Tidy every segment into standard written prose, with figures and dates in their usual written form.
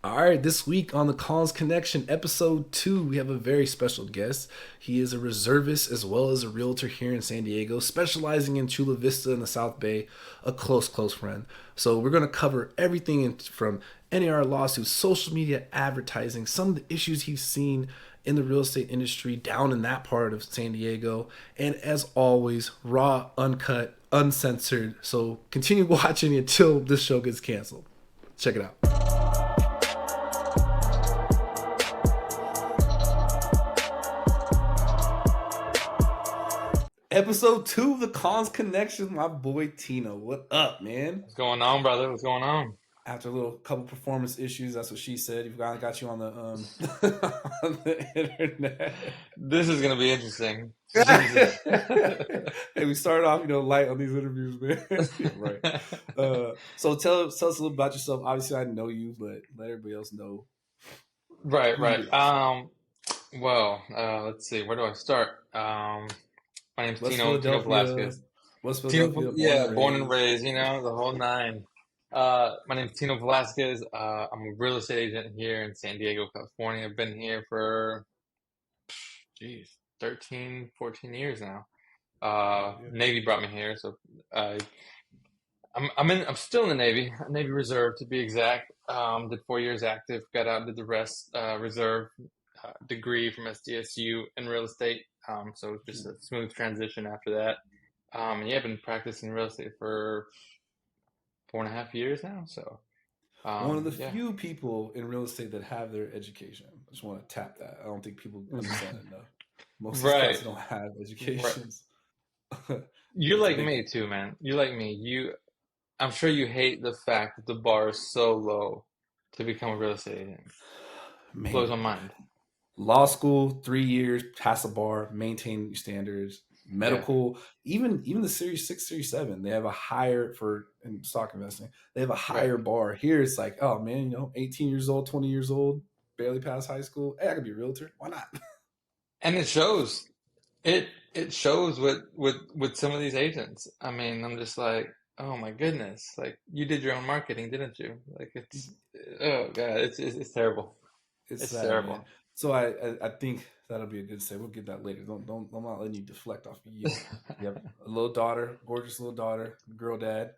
All right, this week on the Collins Connection, episode 2, we have a very special guest. He is a reservist as well as a realtor here in San Diego, specializing in Chula Vista in the South Bay, a close friend. So, we're going to cover everything from NAR lawsuits, social media advertising, some of the issues he's seen in the real estate industry down in that part of San Diego, and as always, raw, uncut, uncensored. So, continue watching until this show gets canceled. Check it out. Episode 2 of the Collins Connection, my boy Tino. What up, man? What's going on, brother? What's going on? After a little couple performance issues, that's what she said. You've got you on the on the internet. This is gonna be interesting. Hey, we started off, light on these interviews, man. Right. So tell us a little about yourself. Obviously, I know you, but let everybody else know Right, who you right. are. Let's see. Where do I start? My name's West Tino Philadelphia. Velasquez. West Philadelphia, born Yeah, and born and raised. raised. The whole nine. My name's Tino Velasquez. I'm a real estate agent here in San Diego, California. I've been here for, geez, 13, 14 years now. Oh yeah. Navy brought me here, so I I'm still in the Navy, Navy Reserve to be exact. Did 4 years active, got out, did the rest, reserve degree from SDSU in real estate. So just a smooth transition after that. And yeah, I've been practicing real estate for 4.5 years now. So One of the yeah. few people in real estate that have their education. I just want to tap that. I don't think people understand it enough. Most of these cats Right, don't have right. educations. You're So like they me too, man. You're like me. I'm sure you hate the fact that the bar is so low to become a real estate agent. Blows man, my mind. law school, 3 years, pass a bar, maintain your standards. Yeah. Medical, even the Series 6, Series 7, they have a higher for in stock investing. They have a Right. higher bar. Here it's like, oh man, 18 years old, 20 years old, barely past high school. Hey, I could be a realtor. Why not? And it shows. It shows with some of these agents. I mean, I'm just like, oh my goodness. Like you did your own marketing, didn't you? Like oh God, it's terrible. It's It's sad, man. terrible. So I think that'll be a good say. We'll get that later. Don't I'm not letting you deflect off of you. You have a little daughter, gorgeous little daughter, girl dad.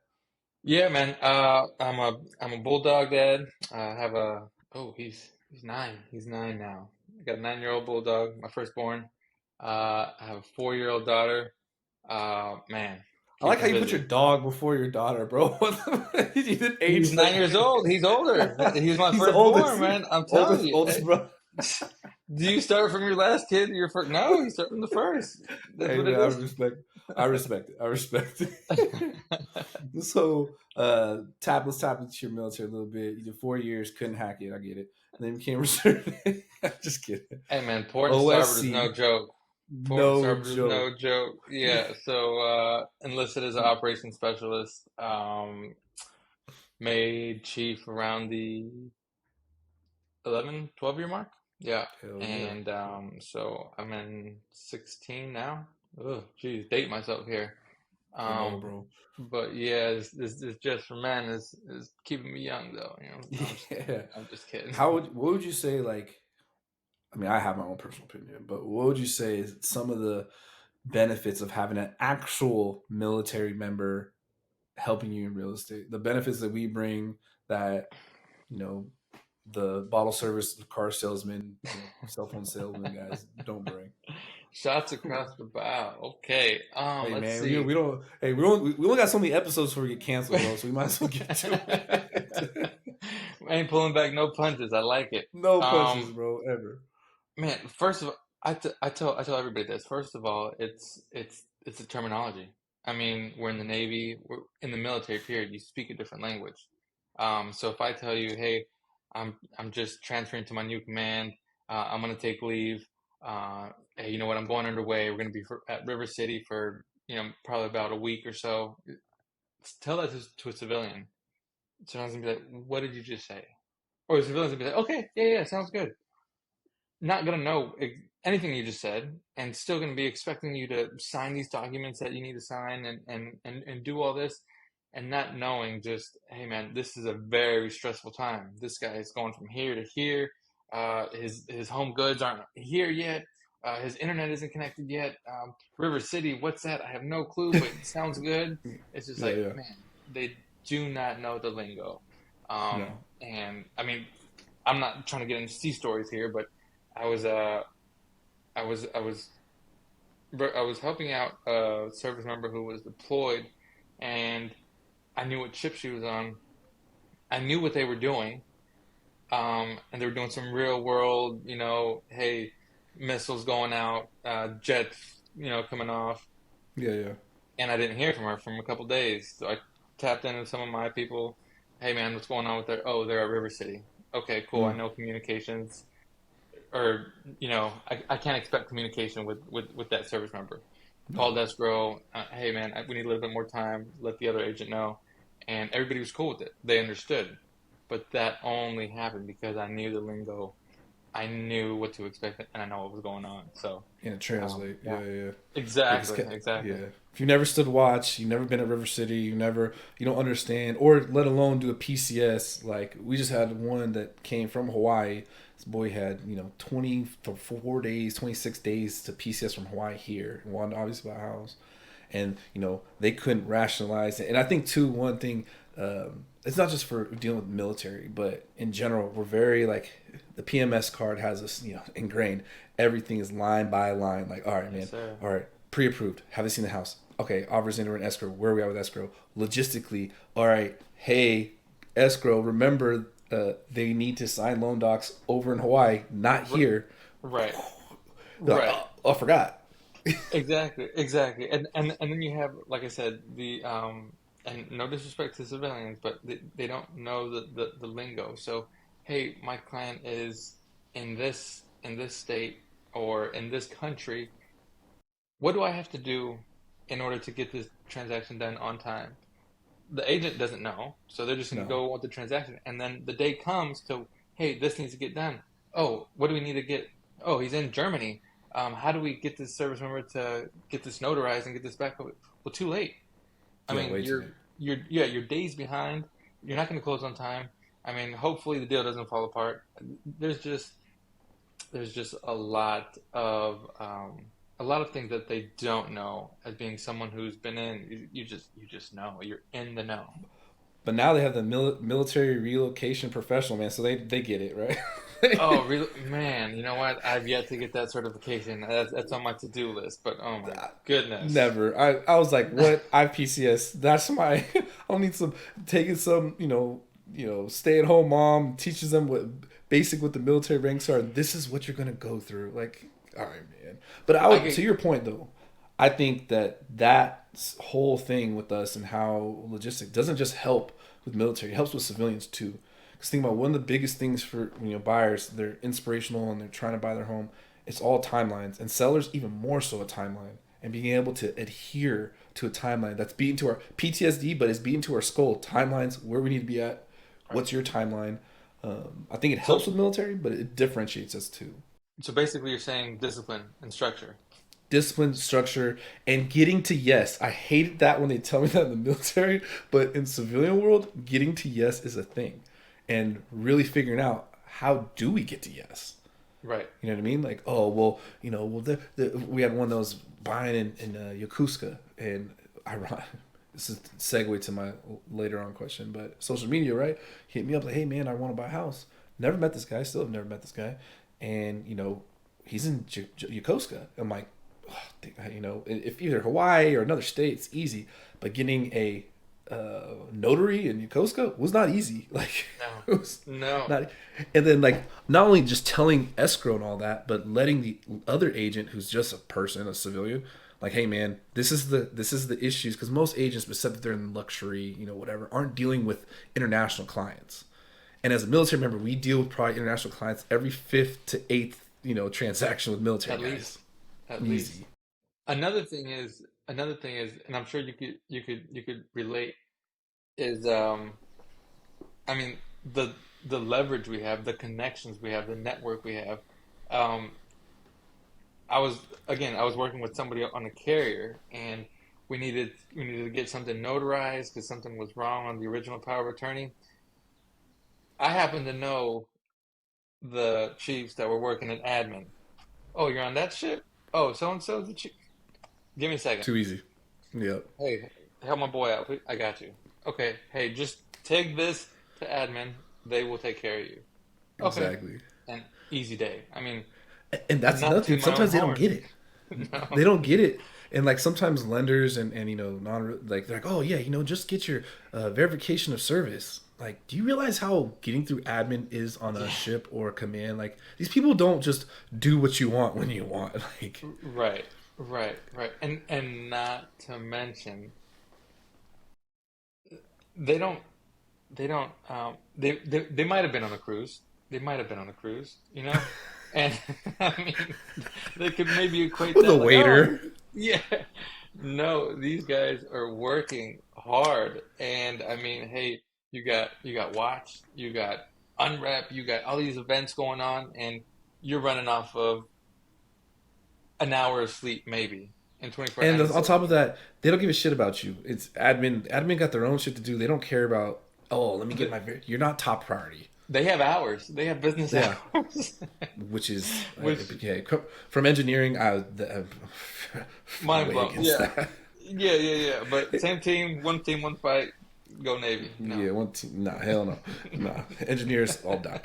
Yeah, man. I'm a bulldog dad. I have a he's 9. He's 9 now. I got a 9-year-old bulldog, my firstborn. I have a 4-year-old daughter. Man, I like keep how him you put your busy. dog before your daughter, bro. You did age He's 9 years segregate. old. He's older. He's my He's the firstborn, oldest, man. I'm telling oldest, you. oldest brother. Do you start from your last kid to your first? No, you start from the first. That's Hey what man, it is. I respect it. I respect it. So let's tap into your military a little bit. You did 4 years, couldn't hack it, I get it. And then became reserve. Just kidding. Hey man, port and starboard is no OSC, joke. Port and no starboard is joke. no joke. Yeah, so enlisted as an operations specialist. Made chief around the 11, 12 year mark. Yeah, Hell yeah. and so I'm in 16 now. Oh, geez, date myself here. I know, Um, bro. but yeah, this just for men is keeping me young though. No, I'm just kidding. Yeah. I'm just kidding. What would you say, like, I mean, I have my own personal opinion, but what would you say is some of the benefits of having an actual military member helping you in real estate? The benefits that we bring that, you know, the bottle service, the car salesman, cell phone salesman guys don't bring. Shots across the bow. Okay. Hey Let's man, see. we don't. Hey, we only got so many episodes before we get canceled, bro. So we might as well get to it. Ain't pulling back no punches. I like it. No punches, Um, bro, ever. Man, first of all, I tell everybody this. First of all, it's a terminology. I mean, we're in the Navy, we're in the military period. You speak a different language. So if I tell you, hey, I'm just transferring to my new command. I'm gonna take leave. Hey, you know what? I'm going underway. We're gonna be at River City for probably about a week or so. Tell that to a civilian. So I was gonna be like, what did you just say? Or the civilian's gonna be like, okay, yeah, yeah, sounds good. Not gonna know anything you just said, and still gonna be expecting you to sign these documents that you need to sign and do all this. and not knowing just, hey man, this is a very stressful time. This guy is going from here to here. His home goods aren't here yet. His internet isn't connected yet. River City, what's that? I have no clue, but it sounds good. It's just Yeah, like, yeah. man, they do not know the lingo. No. And I mean, I'm not trying to get into sea stories here, but I was I was I was I was helping out a service member who was deployed, and I knew what ship she was on. I knew what they were doing, and they were doing some real world, hey, missiles going out, jets, coming off, Yeah, yeah. and I didn't hear from her from a couple days. So I tapped in with some of my people. Hey man, what's going on with their? Oh, they're at River City. Okay, cool. I Mm. know communications, or I can't expect communication with that service member. No. Called escrow. Hey man, we need a little bit more time. Let the other agent know, and everybody was cool with it. They understood, but that only happened because I knew the lingo. I knew what to expect, and I know what was going on. So, And translate. yeah, Yeah, yeah. Yeah, exactly, exactly. yeah. If you never stood watch, you've never been at River City, you don't understand, or let alone do a PCS. Like we just had one that came from Hawaii. This boy had 24 days, 26 days to PCS from Hawaii here, and wanted to obviously buy a house, and they couldn't rationalize it. And I think too, one thing, it's not just for dealing with the military, but in general, we're very like the PMS card has us ingrained. Everything is line by line. Like, all right, Yes, man, sir. all right, pre-approved. Have they seen the house? Okay, offers in or in escrow. Where are we at with escrow? Logistically, all right. Hey, escrow. Remember, they need to sign loan docs over in Hawaii, not R- here. right, They're like, right. oh, I forgot. Exactly, exactly. And then you have, like I said, the and no disrespect to civilians, but they don't know the lingo. So, hey, my client is in this state or in this country. What do I have to do in order to get this transaction done on time? The agent doesn't know, so they're just going to No, go with the transaction. And then the day comes to, hey, this needs to get done. Oh, what do we need to get? Oh, he's in Germany. How do we get this service member to get this notarized and get this back? Well, too late. I yeah, mean, way too late. you're days behind. You're not going to close on time. I mean, hopefully the deal doesn't fall apart. There's just there's just a lot of things that they don't know. As being someone who's been in, you just know. You're in the know. But now they have the military relocation professional, man. So they get it, Oh, right? really? Man, you know what? I've yet to get that certification. That's on my to-do list. But oh my goodness. Never. I was like, what? IPCS. That's my. I'll need some taking some. Stay at home mom teaches them what the military ranks are. This is what you're gonna go through. Like, all right, man. But I I would, get to your point though, I think that whole thing with us and how logistic doesn't just help with military. It helps with civilians too. Because think about one of the biggest things for buyers. They're inspirational and they're trying to buy their home. It's all timelines, and sellers even more so a timeline. And being able to adhere to a timeline that's beaten to our PTSD, but it's beaten to our skull. Timelines, where we need to be at. right. What's your timeline? I think it helps So with military, but it differentiates us too. so basically, you're saying discipline and structure. Discipline, structure, and getting to yes. I hated that when they tell me that in the military, but in civilian world, getting to yes is a thing, and really figuring out how do we get to yes. Right. You know what I mean? Like, oh well, we had one that was buying in Yokosuka, and I this is a segue to my later on question, but social media, right? He hit me up like, hey man, I want to buy a house. Never met this guy, still have never met this guy, and he's in Yokosuka. I'm like, if either Hawaii or another state, it's easy, but getting a notary in Yokosuka was not easy. Like No. it was No. not, and then like not only just telling escrow and all that, but letting the other agent who's just a person, a civilian, like, hey man, this is the issues because most agents, except that they're in luxury, whatever, aren't dealing with international clients. And as a military member, we deal with probably international clients every fifth to eighth, transaction with military At least. guys. At least. Easy. Another thing is, and I'm sure you could relate, is I mean, the leverage we have, the connections we have, the network we have. Um, I was working with somebody on a carrier, and we needed to get something notarized because something was wrong on the original power of attorney. I happen to know the chiefs that were working in admin. Oh, you're on that shit? Oh, so and so's the chief. Give me a second. Too easy. Yep. Hey, help my boy out. I got you. Okay. Hey, just take this to admin. They will take care of you. Okay. Exactly. And easy day. I mean, And that's another not to thing. my own Sometimes they don't horn. get it. No. They don't get it. And like sometimes lenders and non like they're like, oh yeah, just get your verification of service. Like, do you realize how getting through admin is on a Yeah. ship or a command? Like, these people don't just do what you want when you want. Like, Right. Right. And not to mention they don't they might have been on a cruise. They might have been on a cruise, you know? And I mean they could maybe equate with a that like, oh, waiter. yeah. No, these guys are working hard. And I mean, hey, you got watch, you got unwrap, you got all these events going on and you're running off of an hour of sleep maybe in 24 And and on so top of that, they don't give a shit about you. It's admin. Admin got their own shit to do. They don't care about, oh, let me get th- my. You're not top priority. they have hours. They have business Yeah, hours. which is Which yeah, from engineering. I'm mind way blown. against Yeah. that. Yeah. But same team, one fight. Go Navy. No. Yeah, one team. Nah, hell no. Nah, engineers all die.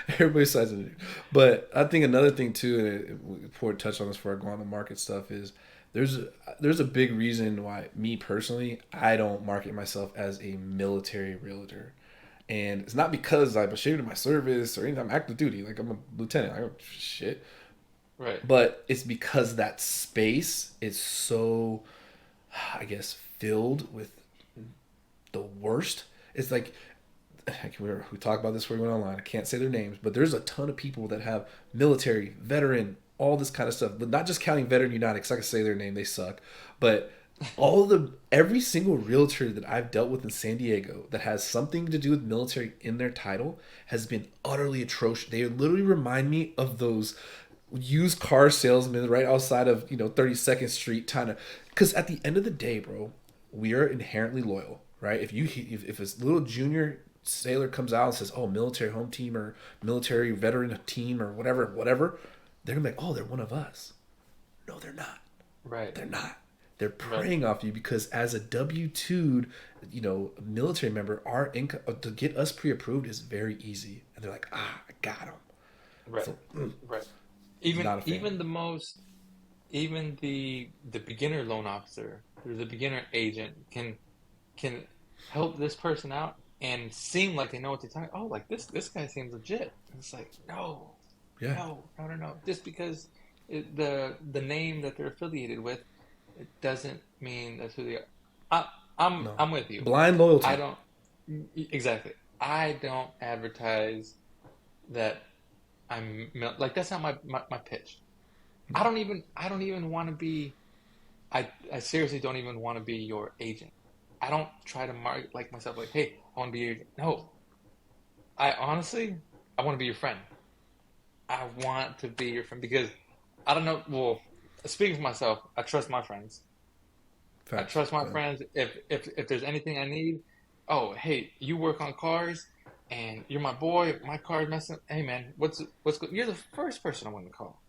Everybody decides to do. But I think another thing too, and before I touch on this, before I go on the market stuff, is there's a, there's a big reason why me personally I don't market myself as a military realtor, and it's not because I'm ashamed of my service or anything. I'm active duty, like I'm a lieutenant. I don't shit, Right. but it's because that space is so, I guess, filled with the worst. It's like we talk about this before we went online. I can't say their names, but there's a ton of people that have military, veteran, all this kind of stuff. But not just counting Veteran United, because I can say their name, they suck. But every single realtor that I've dealt with in San Diego that has something to do with military in their title has been utterly atrocious. They literally remind me of those used car salesmen right outside of 32nd Street, kind of. Because at the end of the day, bro, we are inherently loyal, right? If a little junior sailor comes out and says, "Oh, military home team or military veteran team or whatever," they're gonna be like, "Oh, they're one of us." No, they're not. Right. They're not. They're Right. preying off you because as a W-2'd, military member, our income to get us pre-approved is very easy, and they're like, "Ah, I got them." Right. So, Right. Even not a fan. even the most even the beginner loan officer or the beginner agent can help this person out and seem like they know what they're talking. Oh, like this guy seems legit. And it's like no, Yeah. no. Just because the name that they're affiliated with, it doesn't mean that's who they are. I, No. I'm with you. Blind I loyalty. don't exactly. I don't advertise that like that's not my pitch. I don't even want to be I seriously don't even want to be your agent. I don't try to market like myself like, hey, I want to be your agent. No. I honestly I want to be your friend. I want to be your friend because I don't know, well, speaking for myself, I trust my friends. I Facts. trust my friends. If there's anything I need, oh hey, you work on cars, and you're my boy. My car's messing. Hey man, what's good? You're the first person I want to call.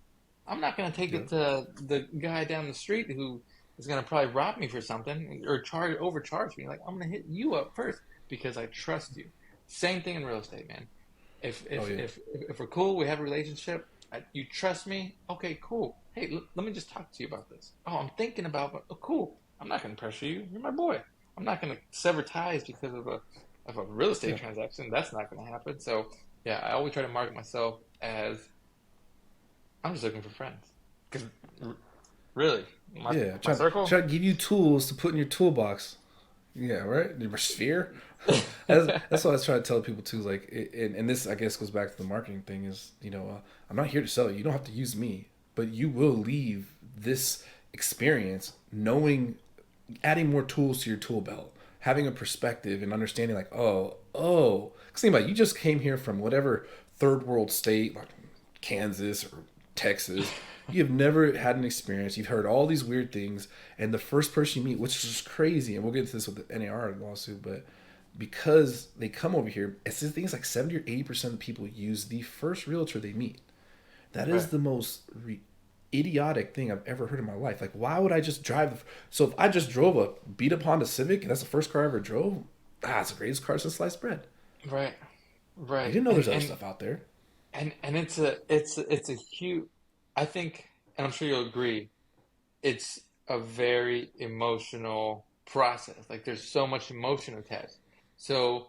I'm not gonna take Yeah. it to the guy down the street who is gonna probably rob me for something or overcharge me. Like I'm gonna hit you up first because I trust you. Same thing in real estate, man. If Oh if yeah. if if we're cool, we have a relationship. You trust me. Okay, cool. Hey, let me just talk to you about this. Oh, I'm thinking about. Oh, cool. I'm not gonna pressure you. You're my boy. I'm not gonna sever ties because of a real estate Yeah. transaction. That's not gonna happen. So yeah, I always try to market myself as I'm just looking for friends. Because really, my Yeah. my circle. Try to give you tools to put in your toolbox. Yeah, right. Your sphere. That's what I was trying to tell people too. Like, and this I guess goes back to the marketing thing. Is I'm not here to sell you. You don't have to use me, but you will leave this experience knowing, adding more tools to your tool belt, having a perspective and understanding. Like, oh. Cause think about it, you just came here from whatever third world state, like Kansas or Texas. You have never had an experience. You've heard all these weird things, and the first person you meet, which is just crazy, and we'll get into this with the NAR lawsuit, but because they come over here, it's I think it's like 70 or 80% of people use the first realtor they meet. That is Right. the most idiotic thing I've ever heard in my life. Like, why would I just drive? So if I just drove a beat up Honda Civic and that's the first car I ever drove, it's the greatest car since sliced bread. Right. You Right. didn't know And there's other and stuff out there. and it's a huge. I think, and I'm sure you'll agree, it's a very emotional process. Like there's so much emotion attached. So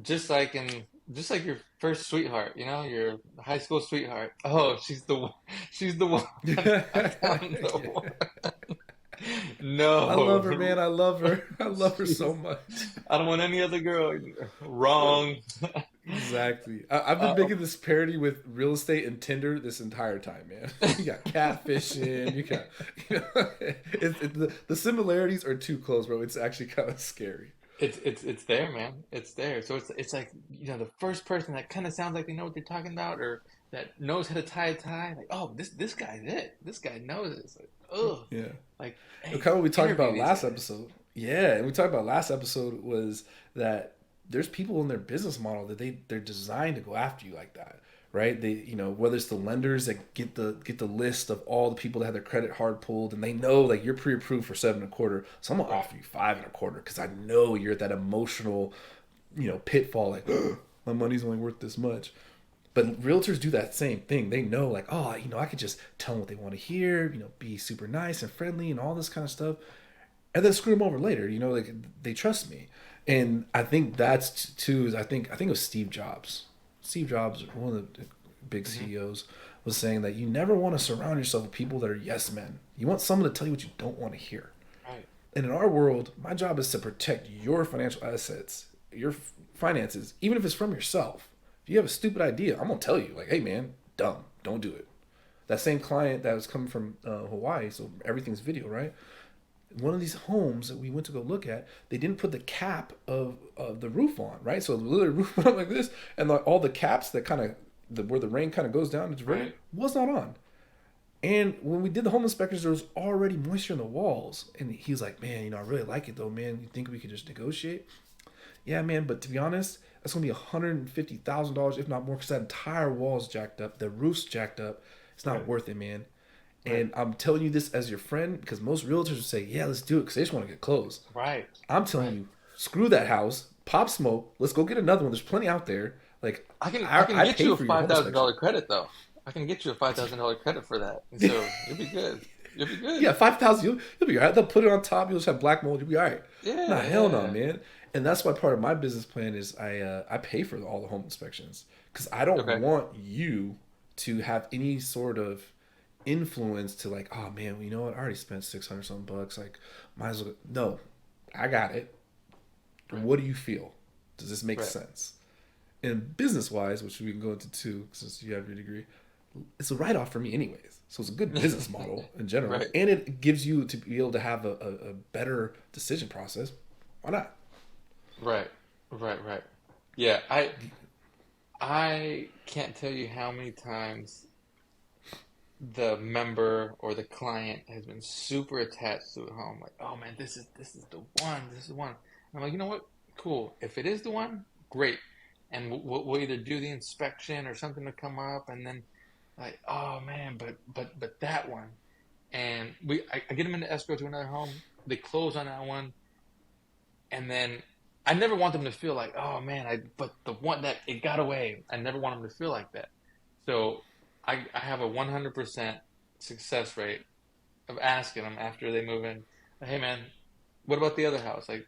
just like in just like your first sweetheart, your high school sweetheart. Oh, she's the one. I found the Yeah. one. I love her, No, man. I love her. I love her so she's. much. I don't want any other girl. Wrong. Exactly. I've been Uh, making this parody with real estate and Tinder this entire time, man. You got catfishing. The similarities are too close, bro. It's actually kind of scary. it's there, man. It's there. So it's like the first person that kind of sounds like they know what they're talking about, or that knows how to tie a tie. Like, oh, this guy's it. This guy knows it. It's like, oh, Yeah. like, Kind hey, of what we talked interview about these last guys. episode. Yeah, and we talked about last episode was that there's people in their business model that they're designed to go after you like that, right? They whether it's the lenders that get the list of all the people that have their credit hard pulled, and they know like you're pre-approved for 7.25, so I'm gonna Right, offer you 5.25 because I know you're at that emotional, pitfall like my money's only worth this much. But realtors do that same thing. They know, like, oh, I could just tell them what they want to hear, be super nice and friendly and all this kind of stuff, and then screw them over later. Like they trust me, and I think that's too. I think it was Steve Jobs. Steve Jobs, one of the big hmm CEOs, was saying that you never want to surround yourself with people that are yes men. You want someone to tell you what you don't want to hear. right, And in our world, my job is to protect your financial assets, your finances, even if it's from yourself. If you have a stupid idea, I'm gonna tell you, like, hey man, dumb, don't do it. That same client that was coming from Hawaii, so everything's video, right? One of these homes that we went to go look at, they didn't put the cap of the roof on, right? So the literally roof went up like this, and all the caps that kind of where the rain kind of goes down, it's verted, right, was not on. And when we did the home inspections, there was already moisture in the walls. And he was like, man, I really like it though, man. You think we could just negotiate? Yeah, man, but to be honest, that's gonna be $150,000, if not more, because that entire wall's jacked up, the roof's jacked up. It's not right, worth it, man. right, And I'm telling you this as your friend because most realtors would say, yeah, let's do it because they just want to get closed. right, I'm telling right. you, screw that house, pop smoke, let's go get another one. There's plenty out there. Like, I can I get pay you a for your five home thousand inspection. dollar credit though. I can get you a $5,000 credit for that, and so you'll be good. You'll be good. Yeah, 5,000, you'll be all right. They'll put it on top. You'll just have black mold. You'll be all right. Yeah, Nah, hell no, yeah. man. And that's why part of my business plan is I pay for all the home inspections because I don't Okay. want you to have any sort of influence to like, oh man, well, you know what? I already spent 600 something bucks. Like, might as well. No, I got it. Right, What do you feel? Does this make right, sense? And business wise, which we can go into too, since you have your degree, it's a write off for me anyways. So it's a good business model in general, right, and it gives you to be able to have a better decision process. Why not? right, right, right. Yeah, I can't tell you how many times the member or the client has been super attached to a home. Like, oh man, this is the one. This is the one. And I'm like, you know what? Cool. If it is the one, great. And we'll either do the inspection or something to come up, and then like, oh man, but that one. And I get them into escrow to another home. They close on that one, and then I never want them to feel like, oh man, but the one that it got away. I never want them to feel like that. So I have a 100% success rate of asking them after they move in, hey man, what about the other house? Like,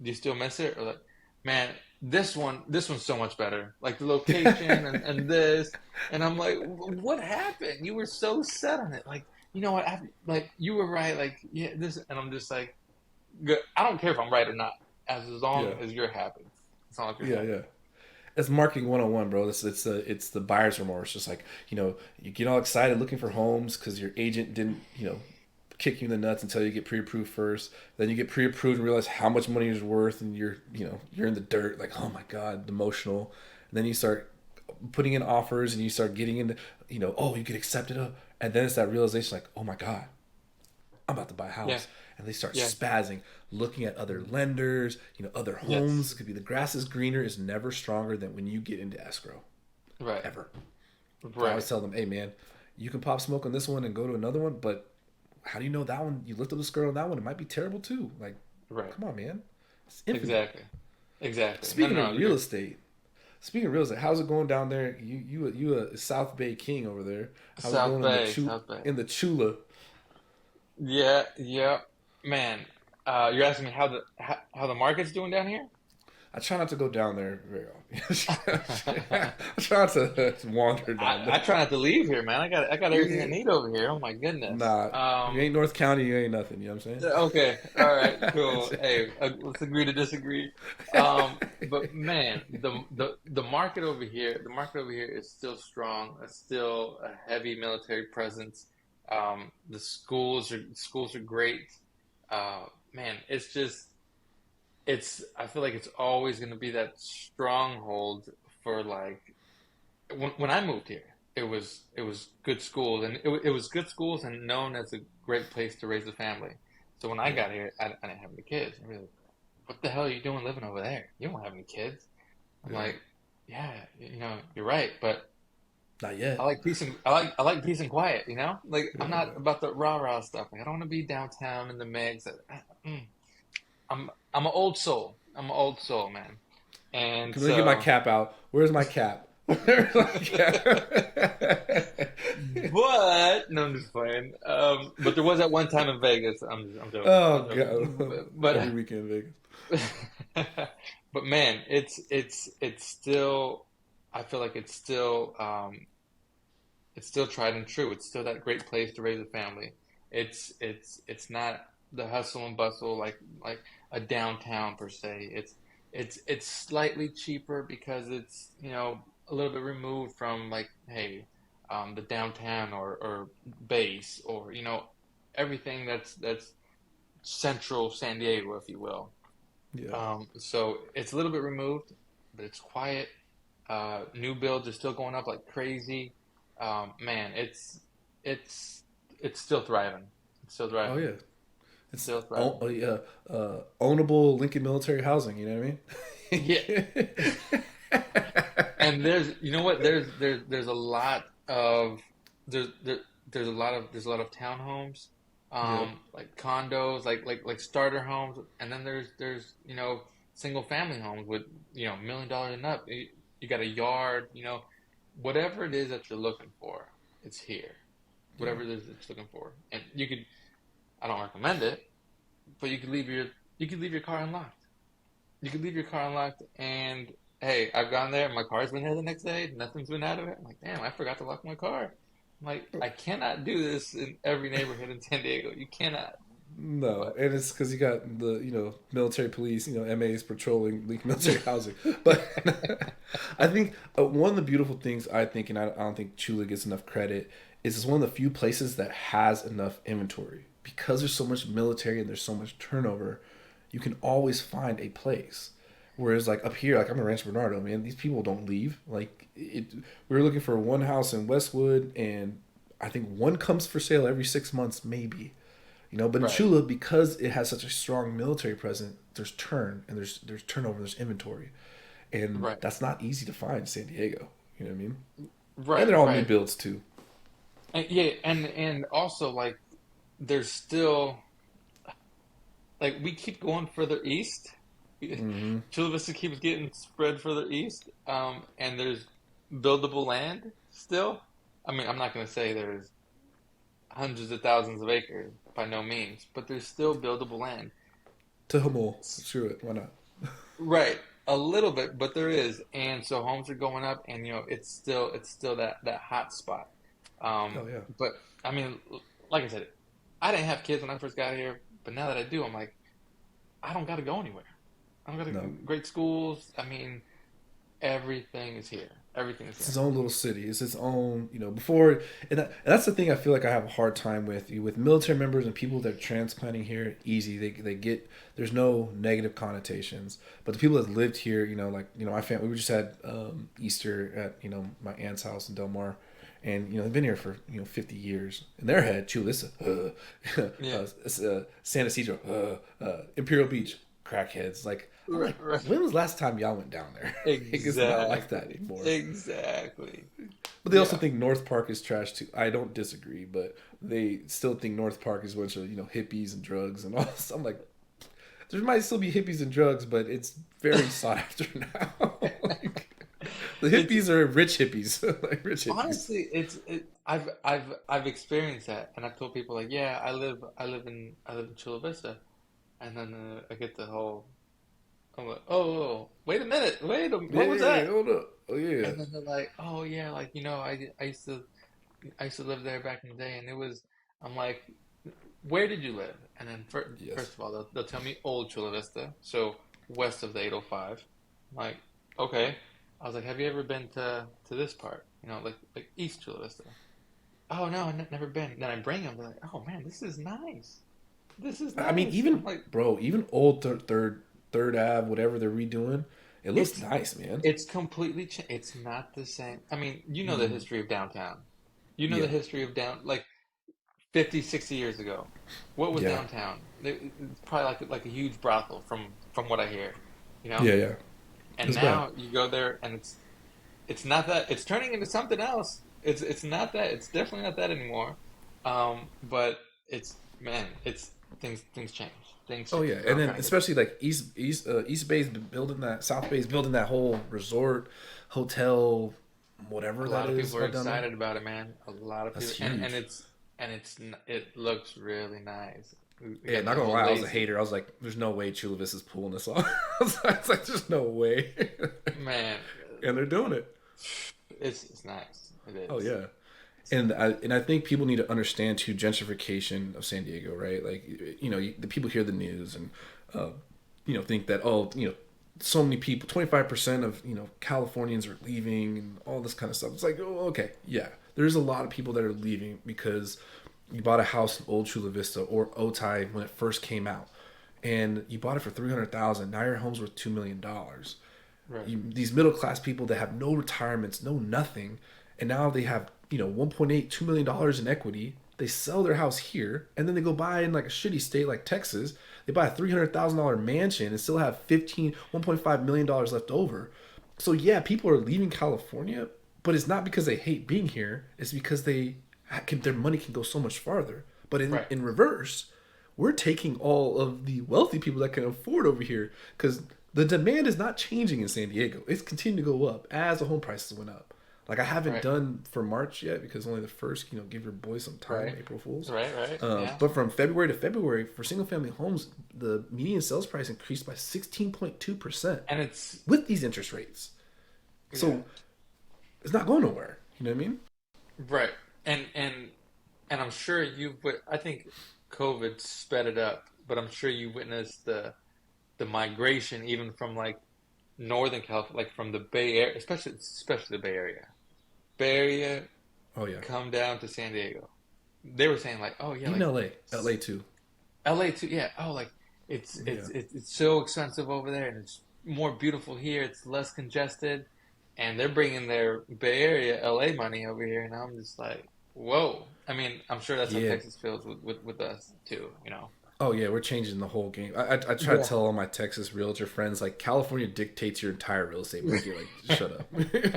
do you still miss it? Or like, man, this one's so much better. Like the location and this. And I'm like, what happened? You were so set on it. Like, you know what? Like, you were right. Like, yeah, this. And I'm just like, good. I don't care if I'm right or not, as long Yeah, as you're happy. As long as you're yeah, happy. yeah. It's marketing 101, bro. It's the buyer's remorse. Just like you get all excited looking for homes because your agent didn't kick you in the nuts until you get pre-approved first. Then you get pre-approved and realize how much money is worth, and you're in the dirt. Like, oh my god, emotional. And then you start putting in offers and you start getting into, oh, you get accepted, and then it's that realization like, oh my god, I'm about to buy a Yeah. house, and they start Yeah. spazzing, looking at other lenders, other homes. Yes. It could be the grass is greener is never stronger than when you get into escrow, Right. ever. So I always Right. tell them, hey man, you can pop smoke on this one and go to another one, but how do you know that one? You lift up the skirt on that one, it might be terrible too. Like, Right. come on, man, it's infinite. Exactly. Exactly. No, Speaking no, of real you're estate, Speaking of real estate, how's it going down there? You a South Bay king over there. How's it South going in the Bay, South Bay. Chula? Yeah, yeah, man. You're asking me how the market's doing down here? I try not to go down there very often. I try not to wander down I there. try not to leave here, man. I got everything I You- need over here. Oh my goodness. Nah, you ain't North County, you ain't nothing. You know what I'm Okay, all right, cool. saying? Hey, let's agree to disagree. But man, the market over here is still strong. It's still a heavy military presence. The schools are great. Man, it's just it's I feel like it's always going to be that stronghold for like when I moved here, it was good schools and it was good schools and known as a great place to raise a family. So when I Yeah, got here, I didn't have any kids. I was like, what the hell are you doing living over there? You don't have any kids. I'm yeah. like, yeah, you're right, but Not I yet. like peace and I like peace and quiet. Like I'm Yeah. not about the rah rah stuff. Like I don't want to be downtown in the mix. Mm. I'm an old soul. I'm an old soul, man. And Let me get my so. cap out. Where's my cap? Where's my cap? But no, I'm just playing. But there was at one time in Vegas. I'm joking. I'm Oh joking. god! Every But weekend in Vegas. but man, it's still. I feel like it's still tried and true. It's still that great place to raise a family. It's not the hustle and bustle like a downtown per se. It's slightly cheaper because it's a little bit removed from like hey the downtown or base or everything that's central San Diego if you will. Yeah. So it's a little bit removed, but it's quiet. New builds are still going up like crazy. Man, it's it's still thriving. It's still Oh thriving. yeah. It's It's still thriving. yeah, ownable Lincoln Military Housing. You know what I Yeah, mean? and there's you know what there's a lot of there's there, there's a lot of townhomes, Yep. like condos, like starter homes, and then there's single family homes with $1 million and up. You got a yard, whatever it is that you're looking for, it's here. Yeah. Whatever it is that you're looking for, and you could I don't recommend it, but you could leave your car unlocked. You could leave your car unlocked, and hey, I've gone there. My car's been here the next day. Nothing's been out of it. I'm like, damn, I forgot to lock my car. I'm like, I cannot do this in every neighborhood in San Diego. You cannot. No, But and it's because you got the military police, MAs patrolling Lincoln Military Housing. But I think one of the beautiful things I think, and I don't think Chula gets enough credit, is it's one of the few places that has enough inventory because there's so much military and there's so much turnover. You can always find a place. Whereas like up here, like I'm in Rancho Bernardo, man, these people don't leave. We were looking for one house in Westwood, and I think one comes for sale every 6 months, maybe. But in right, Chula, because it has such a strong military presence, there's turn and there's turnover, there's inventory, and right, that's not easy to find in San Diego. You know what I mean? And right, they're all new right. builds too. And yeah, and also like there's still like we keep going further east. Mm-hmm. Chula Vista keeps getting spread further east, and there's buildable land still. I mean, I'm not going to say there's hundreds of thousands of acres by no means, but there's still buildable land. To Hamul, screw it, why not? Right, a little bit, but there is, and so homes are going up, and it's still that hot spot. Oh yeah, But I mean, like I said, I didn't have kids when I first got here, but now that I do, I'm like, I don't got to go anywhere. I don't got to no, great schools. I mean, everything is here. Everything is It's its here. own little city. It's its own, before, and that's the thing I feel like I have a hard time with military members and people that are transplanting here. Easy, they get, there's no negative connotations, but the people that lived here, like my family, we just had Easter at my aunt's house in Del Mar, and they've been here for 50 years. In their head, Chula Vista, Yeah. San Ysidro, Imperial Beach, crackheads. Like I'm Right, like, right. when was the last time y'all went down there? It's not like that Exactly. anymore. Exactly. But they also Yeah. think North Park is trash too. I don't disagree, but they still think North Park is a bunch of hippies and drugs and all this. I'm like, there might still be hippies and drugs, but it's very sought after now. Like, the It's hippies are rich hippies, like rich hippies. honestly, I've experienced that, and I've told people like, yeah, I live in Chula Vista, and then I get the whole, I'm like, oh, wait a minute, Yeah, what was that? hold up. Oh yeah, And then they're like, oh yeah, like I used to live there back in the day, and it was, I'm like, where did you live? And then yes, first of all, they'll tell me Old Chula Vista, so west of the 805. I'm like, okay. I was like, have you ever been to this part? Like East Chula Vista. Oh no, never been. Then I bring them. They're like, oh man, this is nice. This is I mean, nice. I'm even like, bro, even old third Ave, whatever they're redoing, it looks it's nice, man. it's completely it's not the same. I mean, you know the Mm, history of downtown. You know the yeah, history of down like 50, 60 years ago. What was yeah, downtown? It's probably like a huge brothel from what I hear, you know? yeah, yeah. And It's bad. now you go there and it's not that. It's turning into something else. It's not that. It's definitely not that anymore. But it's man, it's things change. Things Oh change. yeah, Is what and I'm then trying to get to. especially like East Bay's building that, South Bay's building that whole resort, hotel, A whatever that lot of is people are right down there. excited about it, man. A lot of That's people, huge. it looks really nice. We Yeah, got not the gonna whole lie, I was a lazy hater. I was like, "There's no way Chula Vista's pulling this off." I was like, "There's no way," man. and they're doing it. It's nice. It Oh is. yeah, It's and nice. I think people need to understand too gentrification of San Diego, right? Like the people hear the news and uh, think that so many people, 25% of Californians are leaving and all this kind of stuff. It's like, oh, okay, yeah, there's a lot of people that are leaving because you bought a house in Old Chula Vista or Otay when it first came out, and you bought it for 300,000. Now your home's worth $2 million. Right. These middle class people that have no retirements, no nothing, and now they have 1.8 $2 million in equity. They sell their house here, and then they go buy in like a shitty state like Texas. They buy a $300,000 mansion and still have 1.5 million dollars left over. So yeah, people are leaving California, but it's not because they hate being here. It's because their money can go so much farther. But in Right. in reverse, we're taking all of the wealthy people that can afford over here because the demand is not changing in San Diego. It's continuing to go up as the home prices went up. Like I haven't Right. done for March yet because only the first, give your boy some time, Right. April Fools. Right. Right. Yeah. But from February to February, for single family homes, the median sales price increased by 16.2% And it's with these interest rates. yeah. So it's not going nowhere. You know what I mean? Right. And and and I'm sure I think COVID sped it up, but I'm sure you witnessed the migration even from like Northern California, like from the Bay Area, especially the Bay Area. Bay Area Oh, yeah. come down to San Diego. They were saying like, oh yeah, Even like LA. LA too. LA too. Yeah. Oh, like Yeah. it's so expensive over there, and it's more beautiful here. It's less congested, and they're bringing their Bay Area, LA money over here, and I'm just like, whoa. I mean, I'm sure that's how Yeah. Texas feels with us too. You know. Oh yeah, we're changing the whole game. I try to Yeah. tell all my Texas realtor friends like California dictates your entire real estate market. Like shut up.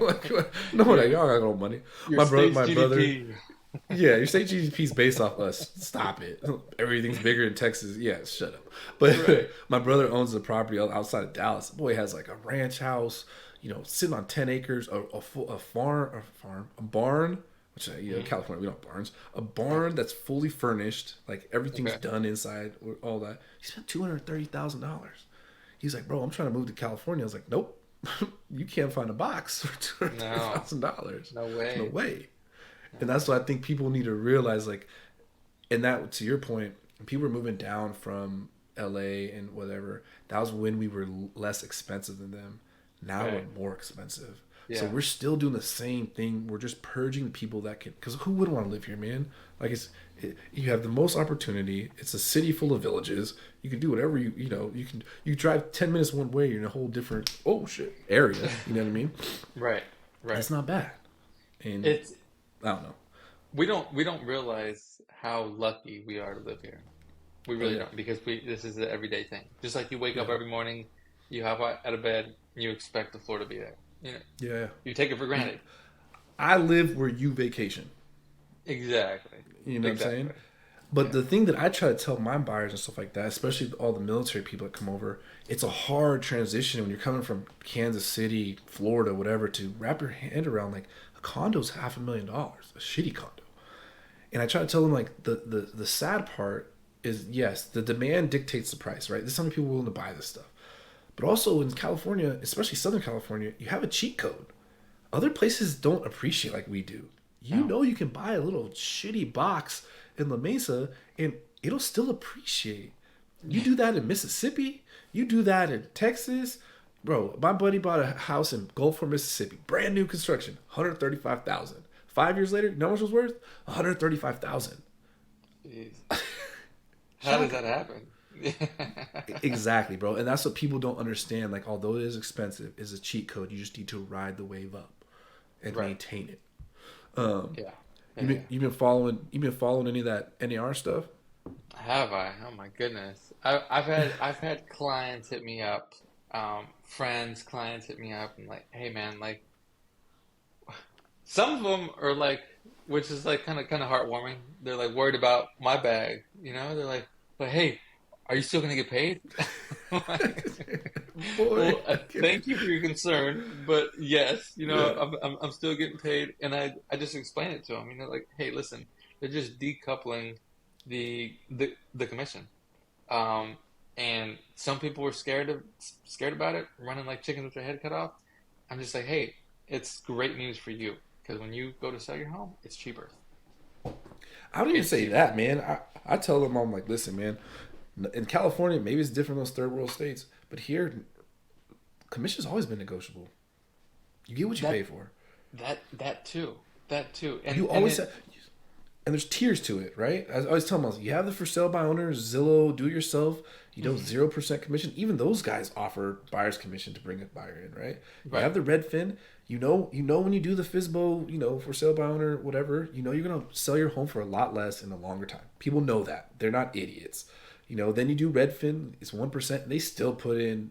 Like, no, Your y'all got no money. your My brother, state's my brother. GDP. Yeah, your state GDP is based off us. Stop it. Everything's bigger in Texas. Yeah, shut up. But Right. my brother owns a property outside of Dallas. The boy has like a ranch house, sitting on 10 acres, a barn, which Hmm. California we don't have barns, a barn that's fully furnished, like everything's Okay. done inside, all that. He spent $230,000. He's like, bro, I'm trying to move to California. I was like, nope, you can't find a box for two hundred thirty No. thousand dollars. No There's no way. way. And No that's way. what I think people need to realize. Like, and that to your point, when people were moving down from LA and whatever, that was when we were less expensive than them. Now we're Right. more expensive. So Yeah. we're still doing the same thing. We're just purging the people that can, because who wouldn't want to live here, man? Like you have the most opportunity. It's a city full of villages. You can do whatever you drive 10 minutes one way. You're in a whole different area. You know what I mean? Right. Right. That's not bad. And It's I don't know. we don't realize how lucky we are to live here. We Oh really yeah, don't, because we this is an everyday thing. Just like you wake up yeah, every morning, you hop out of bed, you expect the floor to be there. You know, yeah. you take it for You, granted. I live where you vacation. Exactly. You know what I'm saying? Exactly. But Yeah. the thing that I try to tell my buyers and stuff like that, especially all the military people that come over, it's a hard transition when you're coming from Kansas City, Florida, whatever, to wrap your hand around like a condo's $500,000, a shitty condo. And I try to tell them like the sad part is yes, the demand dictates the price, right? There's so many people willing to buy this stuff. But also in California, especially Southern California, you have a cheat code. Other places don't appreciate like we do. You No. know you can buy a little shitty box in La Mesa and it'll still appreciate. You do that in Mississippi, you do that in Texas. Bro, my buddy bought a house in Gulfport, Mississippi, brand new construction, 135,000. 5 years later, you know how much it was worth? 135,000. Jeez. How does Shocking. that happen? Exactly, bro. And that's what people don't understand. Like, although it is expensive, is a cheat code. You just need to ride the wave up and Right. maintain it. Um, Yeah. you Yeah. been Yeah. you been following any of that NAR stuff? Have I? Oh my goodness. I've had clients hit me up, friends, clients hit me up and like, hey man, like some of them are like, which is like kind of heartwarming. They're like worried about my bag, you know? They're like, hey, are you still gonna get paid? I'm like, Boy, well, thank you for your concern, but yes, yeah, I'm still getting paid, and I just explain it to them. Like, hey, listen, they're just decoupling the commission. Um, and some people were scared about it, running like chickens with their head cut off. I'm just like, hey, it's great news for you because when you go to sell your home, it's cheaper. I don't even It's say cheaper. that, man. I tell them I'm like, listen, man. In California, maybe it's different in those third world states, but here, commission's always been negotiable. You get what you pay That for. that too, that too, You and always it have, and there's tiers to it, right? I always tell them, you have the for sale by owners, Zillow, do it yourself. You know, mhm, 0% commission. Even those guys offer buyer's commission to bring a buyer in, right? You right, have the Redfin. You know when you do the FISBO, for sale by owner, whatever. You know you're gonna sell your home for a lot less in a longer time. People know that. They're not idiots. Then you do Redfin. It's 1%. And they still put in,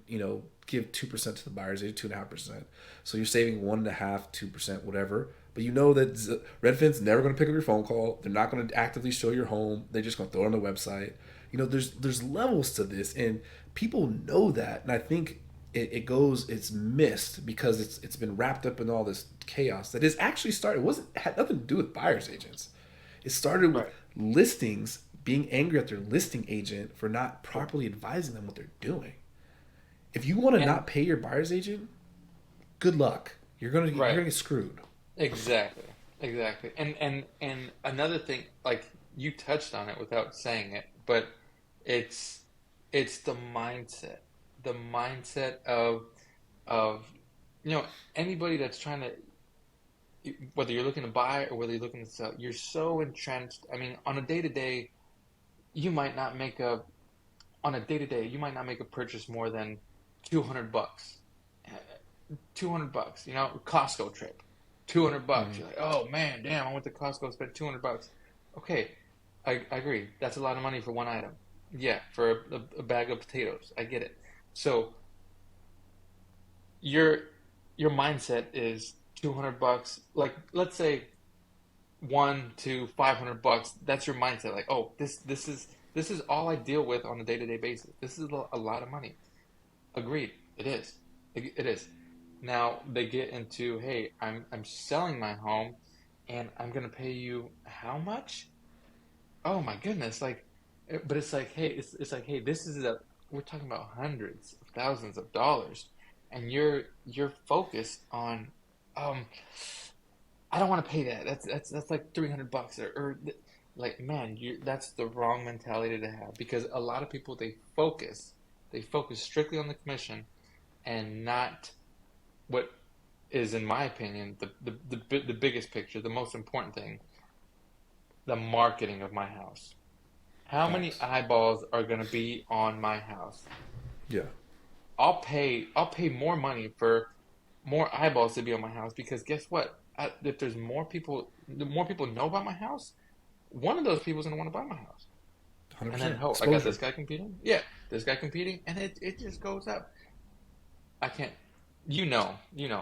give 2% to the buyers. They do 2.5%. So you're saving 1.5, 2%, whatever. But you know that Redfin's never going to pick up your phone call. They're not going to actively show your home. They're just going to throw it on the website. There's levels to this, and people know that. And I think it's missed because it's been wrapped up in all this chaos that is actually started. Had nothing to do with buyers agents. It started with right. listings being angry at their listing agent for not properly advising them what they're doing. If you want to And not pay your buyer's agent, good luck. You're gonna right, get screwed. exactly, exactly. And another thing, like you touched on it without saying it, but it's it's the mindset of you know anybody that's trying to, whether you're looking to buy or whether you're looking to sell, you're so entrenched. I mean, on a day to day, you might not make a on a day to day, you might not make a purchase more than $200. 200 bucks, Costco trip, $200. Mm-hmm. You're like, oh man, damn, I went to Costco, spent $200. Okay, I agree. That's a lot of money for one item. Yeah, for a bag of potatoes. I get it. So your your mindset is $200. Like, let's say one to $500. That's your mindset. Like, oh, this is all I deal with on a day to day basis. This is a lot of money. Agreed. It is. It is. Now they get into, hey, I'm selling my home, and I'm gonna pay you how much? Oh my goodness! Like, but it's like, hey, it's like, hey, this is a we're talking about hundreds of thousands of dollars, and you're focused on, um, I don't want to pay that. That's like $300, or like, man, you that's the wrong mentality to have, because a lot of people they focus strictly on the commission and not what is, in my opinion, the biggest picture, the most important thing, the marketing of my house. How many Facts. eyeballs are going to be on my house? Yeah. I'll pay more money for more eyeballs to be on my house because guess what? If there's more people, the more people know about my house, one of those people is going to want to buy my house. And then, 100%. oh, I got Exposure. this guy competing. Yeah, this guy competing, and it just goes up. I can't.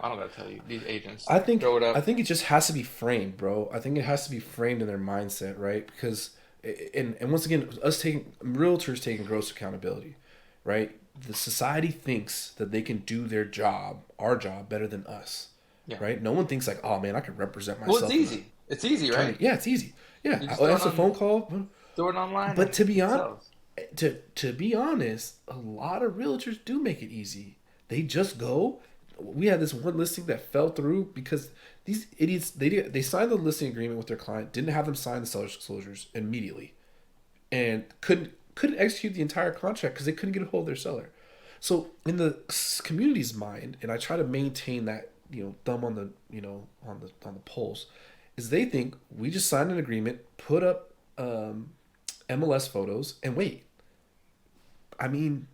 I don't gotta tell you. These agents I think throw it I up. think it just has to be framed, bro. I think it has to be framed in their mindset, right? Because and once again, us taking realtors taking gross accountability, right? The society thinks that they can do their job, our job, better than us, Yeah. right? No one thinks like, oh man, I can represent Well, it's myself in an easy. It's easy, attorney. right? Yeah, it's easy. Yeah, You just I throw it answer a phone on, call. throw it online, But and to be it on, sells. to be honest, a lot of realtors do make it easy. They just go. We had this one listing that fell through because these idiots they signed the listing agreement with their client, didn't have them sign the seller's disclosures immediately, and couldn't execute the entire contract because they couldn't get a hold of their seller. So in the community's mind, and I try to maintain that thumb on the on the pulse, is they think we just signed an agreement, put up MLS photos, and wait. I mean,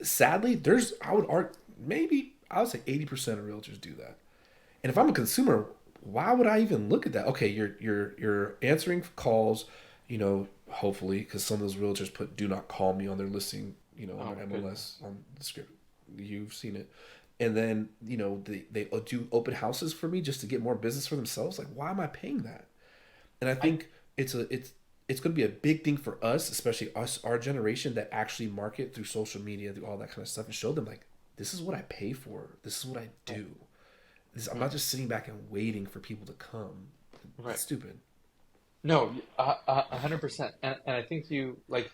sadly, there's I would argue maybe I would say 80% of realtors do that. And if I'm a consumer, why would I even look at that? Okay, you're answering calls, hopefully because some of those realtors put "do not call me" on their listing, on Oh their my MLS goodness. on the script. You've seen it. And then they do open houses for me just to get more business for themselves. Like, why am I paying that? And I I think it's going to be a big thing for us, especially us, our generation, that actually market through social media, through all that kind of stuff, and show them like, this is what I pay for. This is what I right, do. I'm right, not just sitting back and waiting for people to come. It's right. stupid. No, 100%. And I think you like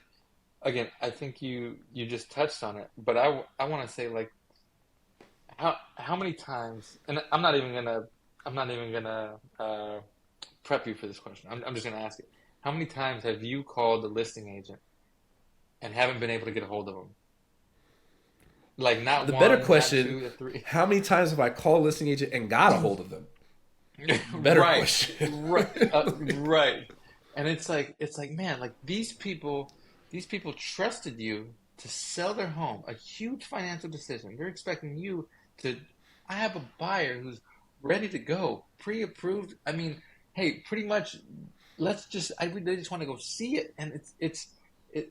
again. I think you just touched on it. But I want to say like how many times? And I'm not even gonna prep you for this question. I'm just gonna ask it. How many times have you called the listing agent and haven't been able to get a hold of them? Like not The better one, not question: two, not three. how many times have I called a listing agent and got a hold of them? Better Right, question. right, right. And it's like, man, like these people trusted you to sell their home, a huge financial decision. They're expecting you to. I have a buyer who's ready to go, pre-approved. I mean, hey, pretty much. Let's just. They just want to go see it, and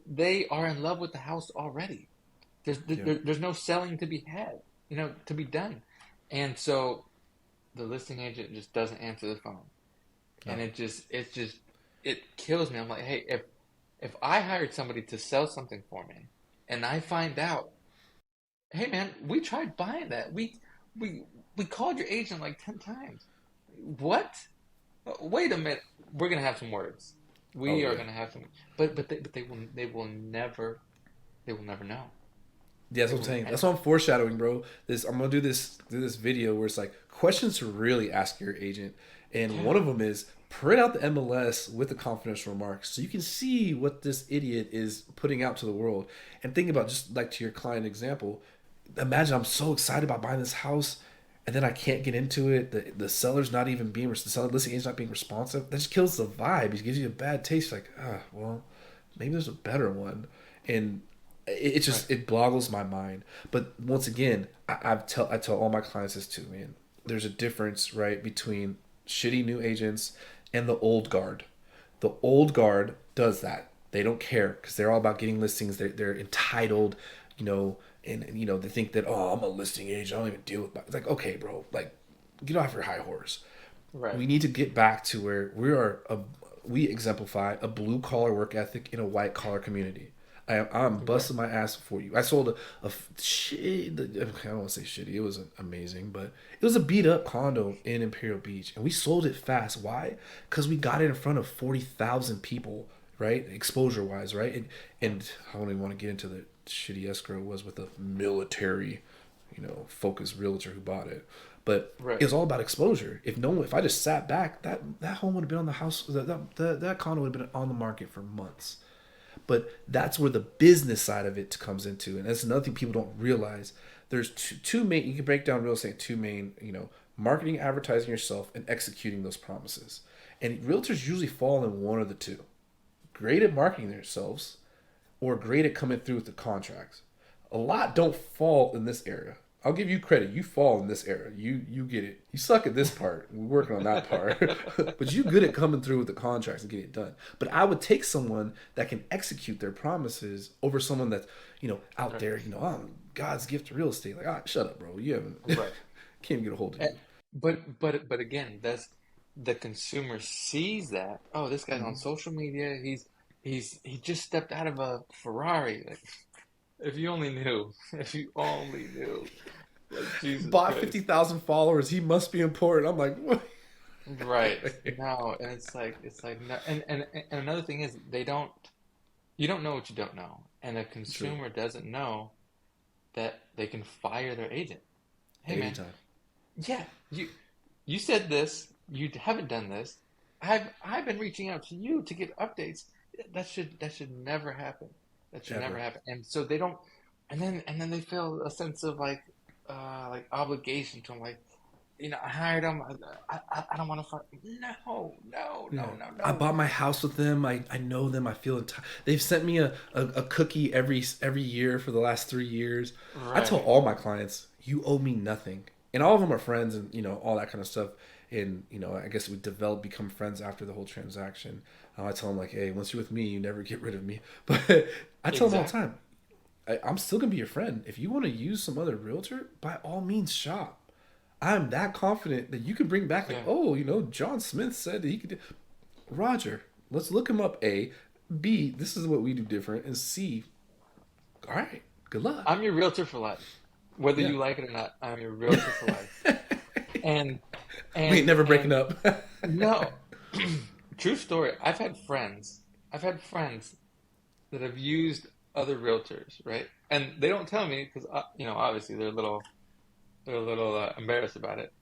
they are in love with the house already. Yeah, There's no selling to be had, to be done, and so the listing agent just doesn't answer the phone, no. and it kills me. I'm like, hey, if I hired somebody to sell something for me, and I find out, hey man, we tried buying that, we we called your agent like 10 times. What? Wait a minute, we're gonna have some words. Oh We are yeah. gonna have some, but they will never know. Yeah, that's They what I'm will, saying. and That's what I'm foreshadowing, bro. I'm gonna do this video where it's like questions to really ask your agent, and yeah, one of them is print out the MLS with the confidential remarks so you can see what this idiot is putting out to the world. And think about just like to your client example. Imagine I'm so excited about buying this house, and then I can't get into it. The seller's not even being the seller listing agent's not being responsive. That just kills the vibe. It gives you a bad taste. Like, well, maybe there's a better one, and it right, just it boggles my mind. But once again, I tell all my clients this too, man. There's a difference, right, between shitty new agents and the old guard. The old guard does that. They don't care because they're all about getting listings. They're entitled, you know, and they think that, oh, I'm a listing agent. I don't even deal with. It's like, okay, bro, like get off your high horse. right. We need to get back to where we exemplify a blue collar work ethic in a white collar community. I'm Right. busting my ass for you. I sold a shit. I don't want to say shitty. It was amazing, but it was a beat up condo in Imperial Beach, and we sold it fast. Why? Because we got it in front of 40,000 people, right? Exposure wise, right? And I don't even want to get into the shitty escrow it was with a military, focused realtor who bought it. But it Right. was all about exposure. If I just sat back, that home would have been on the house. That condo would have been on the market for months. But that's where the business side of it comes into, and that's another thing people don't realize. There's two main. You can break down real estate two main marketing, advertising yourself, and executing those promises. And realtors usually fall in one of the two: great at marketing themselves or great at coming through with the contracts. A lot don't fall in this area. I'll give you credit. You fall in this area. You get it. You suck at this part. We're working on that part. But you good at coming through with the contracts and getting it done. But I would take someone that can execute their promises over someone that's, out Right. there, I'm God's gift to real estate. Like, shut up, bro. You haven't Right. can't even get a hold of Eh, you. but again, that's the consumer sees that. Oh, this guy's on Mm-hmm. social media. He just stepped out of a Ferrari. Like, if you only knew, if you only knew, like Jesus Bought Christ. 50,000 followers. He must be important. I'm like, what? Right. No, and it's like no, and another thing is they don't you don't know what you don't know. And a True. consumer doesn't know that they can fire their agent. Hey man, Anytime. yeah, you said this, you haven't done this. I've been reaching out to you to get updates. That should never happen. That should never Ever. happen. And so they don't and then they feel a sense of like obligation to them, like, I hired them. I don't want to fight. No, no, Yeah. no, no, I no. bought my house with them. I know them. I feel they've sent me a cookie every year for the last 3 years. I tell Right. all my clients, you owe me nothing. And all of them are friends and all that kind of stuff. And I guess we become friends after the whole transaction. I tell them like, hey, once you're with me, you never get rid of me. But I tell them all the Exactly. time, I'm still gonna be your friend. If you want to use some other realtor, by all means, shop. I'm that confident that you can bring back like, Yeah. oh, John Smith said that he could do. Roger, let's look him up. A, B, this is what we do different, and C, all right, good luck. I'm your realtor for life. Whether Yeah, you like it or not, I'm your realtor for life. And we ain't and never breaking and up. no, true story. I've had friends that have used other realtors, right? And they don't tell me because obviously they're a little embarrassed about it.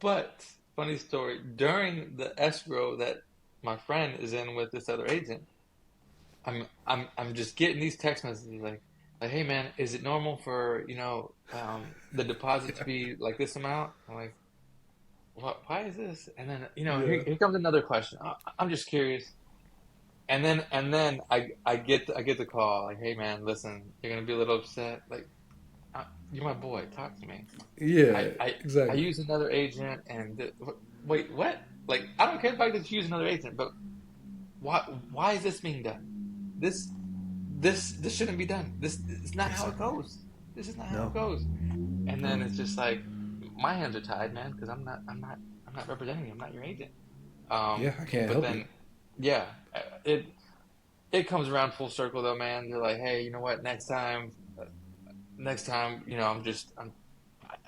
But funny story, during the escrow that my friend is in with this other agent, I'm just getting these text messages like, hey man, is it normal for the deposit to be like this amount? I'm like, what? Why is this? And then Yeah, here comes another question. I'm just curious. And then I get the call like, hey man, listen, you're gonna be a little upset. Like, you're my boy, talk to me. I yeah, I I exactly. use another agent wait, what? Like, I don't care if I just use another agent, but why is this being done? This this shouldn't be done. This is not how it Exactly. goes. This is not how it No, goes. And no. then it's just like my hands are tied, man, because I'm not representing you. I'm not your agent. Yeah, I can't But help you. then, yeah, it comes around full circle though, man. They're like, hey, you know what? Next time,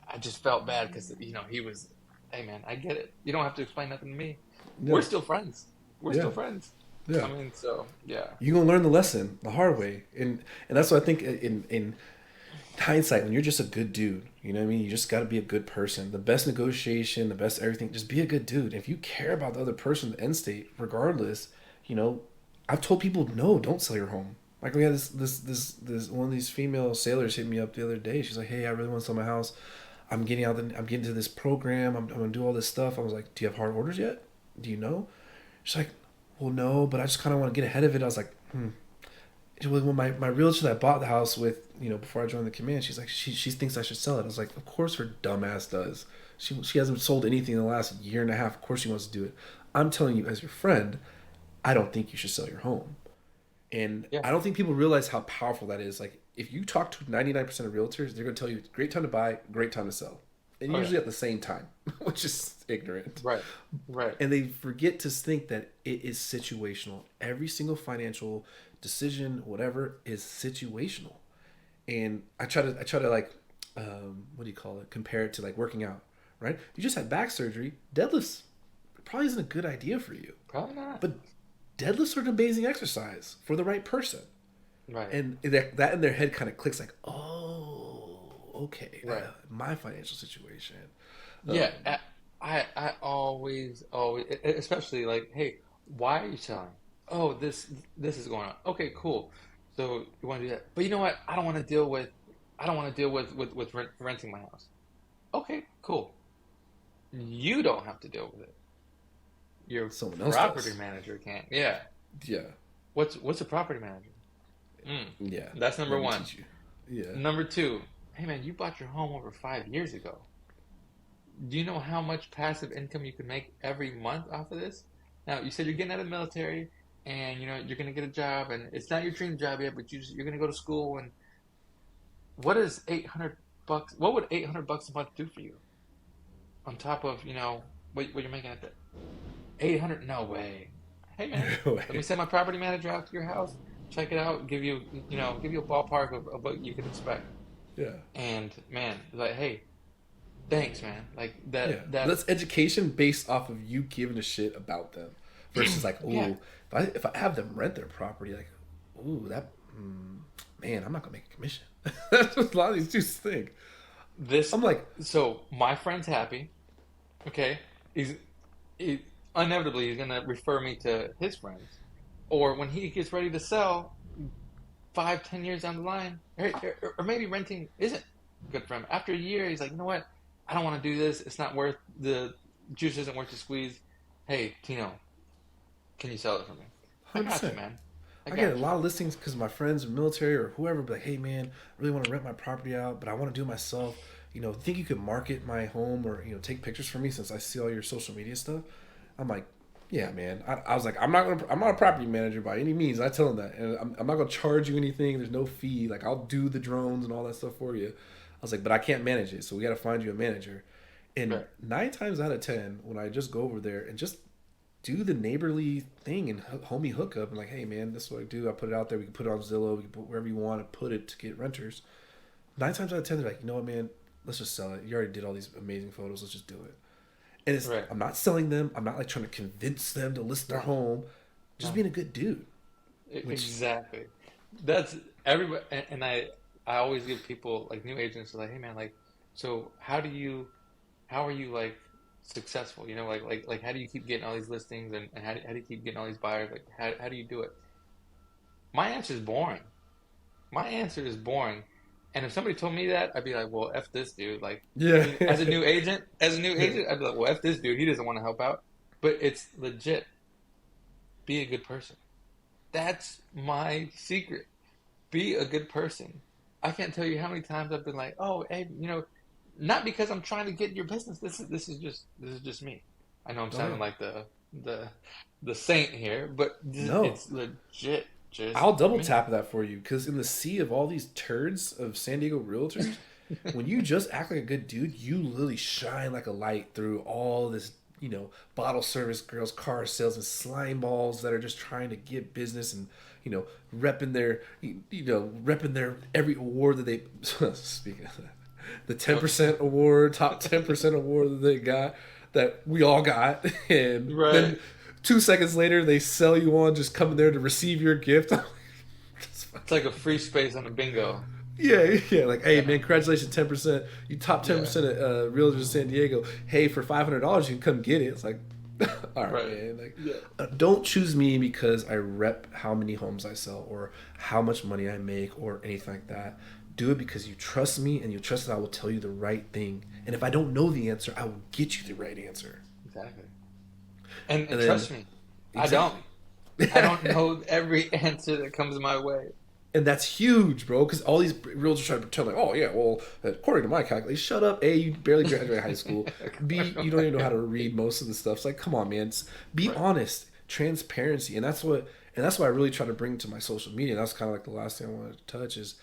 I just felt bad because he was. Hey, man, I get it. You don't have to explain nothing to me. We're No, still friends. We're yeah, still friends. yeah. I mean, so yeah, You're gonna learn the lesson the hard way, and that's what I think in hindsight, when you're just a good dude, you know what I mean? You just got to be a good person. The best negotiation, the best everything, just be a good dude. If you care about the other person, the end state, regardless, you know, I've told people, no, don't sell your home. Like we had this one of these female sailors hit me up the other day. She's like, hey, I really want to sell my house. I'm getting to this program. I'm gonna do all this stuff. I was like, do you have hard orders yet? Do you know? She's like, well, no, but I just kind of want to get ahead of it. I was like, when my realtor that I bought the house with, before I joined the command, she's like, she thinks I should sell it. I was like, of course her dumbass does. She hasn't sold anything in the last year and a half. Of course she wants to do it. I'm telling you, as your friend, I don't think you should sell your home. And yeah, I don't think people realize how powerful that is. Like, if you talk to 99% of realtors, they're going to tell you, great time to buy, great time to sell. And oh yeah, usually at the same time, which is ignorant. right, right, And they forget to think that it is situational. Every single financial decision, whatever, is situational. And I try to like, what do you call it? Compare it to like working out, right? You just had back surgery. Deadlifts probably isn't a good idea for you, probably not. but deadlifts are an amazing exercise for the right person. Right, And that in their head kind of clicks like, oh, okay, right. my financial situation. Yeah, Um, I always, especially like, hey, why are you selling? Oh, this is going on. Okay, cool. So you want to do that, but you know what? I don't want to deal with renting my house. Okay, cool. You don't have to deal with it. Your Someone else property does. manager can't. Yeah. Yeah. What's a property manager? Mm. Yeah. That's number Let me one. teach you. Yeah. Number two, hey man, you bought your home over 5 years ago. Do you know how much passive income you can make every month off of this? Now, you said you're getting out of the military and you're going to get a job and it's not your dream job yet, but you're going to go to school and what is 800 bucks? What would 800 bucks a month do for you on top of, what you're making at the 800? No way. Hey man, let me Wait. send my property manager out to your house, check it out, give you a ballpark of what you can expect. Yeah. And man, like, hey, thanks, man. Like Yeah. that That's education based off of you giving a shit about them, versus like, yeah. oh, if I have them rent their property, like, ooh, man, I'm not gonna make a commission. That's what a lot of these dudes think. This I'm like, so my friend's happy. Okay, he's he, inevitably he's gonna refer me to his friends, or when he gets ready to sell 5, 10 years down the line, or maybe renting isn't good for him. After a year, he's like, you know what? I don't want to do this. It's not worth the juice. Isn't worth the squeeze. Hey, Tino, can you sell it for me? I got you, 100%. man. I I get a got you. lot of listings because my friends are military or whoever be like, hey man, I really want to rent my property out, but I want to do it myself. Think you could market my home or take pictures for me since I see all your social media stuff. I'm like, yeah, man. I was like, I'm not a property manager by any means. I tell them that, and I'm not gonna charge you anything. There's no fee. Like I'll do the drones and all that stuff for you. I was like, but I can't manage it, so we got to find you a manager. And Right. 9 times out of 10, when I just go over there and just do the neighborly thing and homie hookup and like, hey man, this is what I do. I put it out there. We can put it on Zillow. We can put wherever you want to put it to get renters. 9 times out of 10, they're like, you know what, man, let's just sell it. You already did all these amazing photos. Let's just do it. And Right. I'm not selling them. I'm not like trying to convince them to list their No. home. Just No. being a good dude. Which, Exactly. That's everybody, and I always give people like new agents like, hey man, like, so how are you like successful? Like how do you keep getting all these listings and how do you keep getting all these buyers? Like how do you do it? My answer is boring. My answer is boring. And if somebody told me that, I'd be like, well, F this dude. Like, I yeah. mean, as a new agent, I'd be like, well, F this dude. He doesn't want to help out. But it's legit. Be a good person. That's my secret. Be a good person. I can't tell you how many times I've been like, oh, hey, not because I'm trying to get your business. This is just me. I know I'm Oh, yeah. sounding like the the saint here, but No. it's legit just I'll double me. tap that for you because in the sea of all these turds of San Diego realtors, when you just act like a good dude, you literally shine like a light through all this, bottle service girls, car sales, and slime balls that are just trying to get business and, repping their every award that they, speaking of that, the Yep. 10% award, top 10% award that they got, that we all got. And Right. then 2 seconds later, they sell you on just coming there to receive your gift. It's like a free space on a bingo. Yeah, yeah. Like, hey man, Yeah. congratulations, 10%. You top ten Yeah. percent of realtors in San Diego. Hey, for $500, you can come get it. It's like, all right, Right. man. Like, Yeah. don't choose me because I rep how many homes I sell or how much money I make or anything like that. Do it because you trust me and you trust that I will tell you the right thing. And if I don't know the answer, I will get you the right answer. Exactly. And And and then, trust me, I don't. exactly. I don't know every answer that comes my way. And that's huge, bro. Because all these realtors try to pretend like, oh yeah, well, according to my calculations, shut up. A, you barely graduated high school. B, you don't even know how to read most of the stuff. It's like, come on, man. Be Right. honest, transparency, and that's what I really try to bring to my social media. That's kind of like the last thing I wanted to touch is,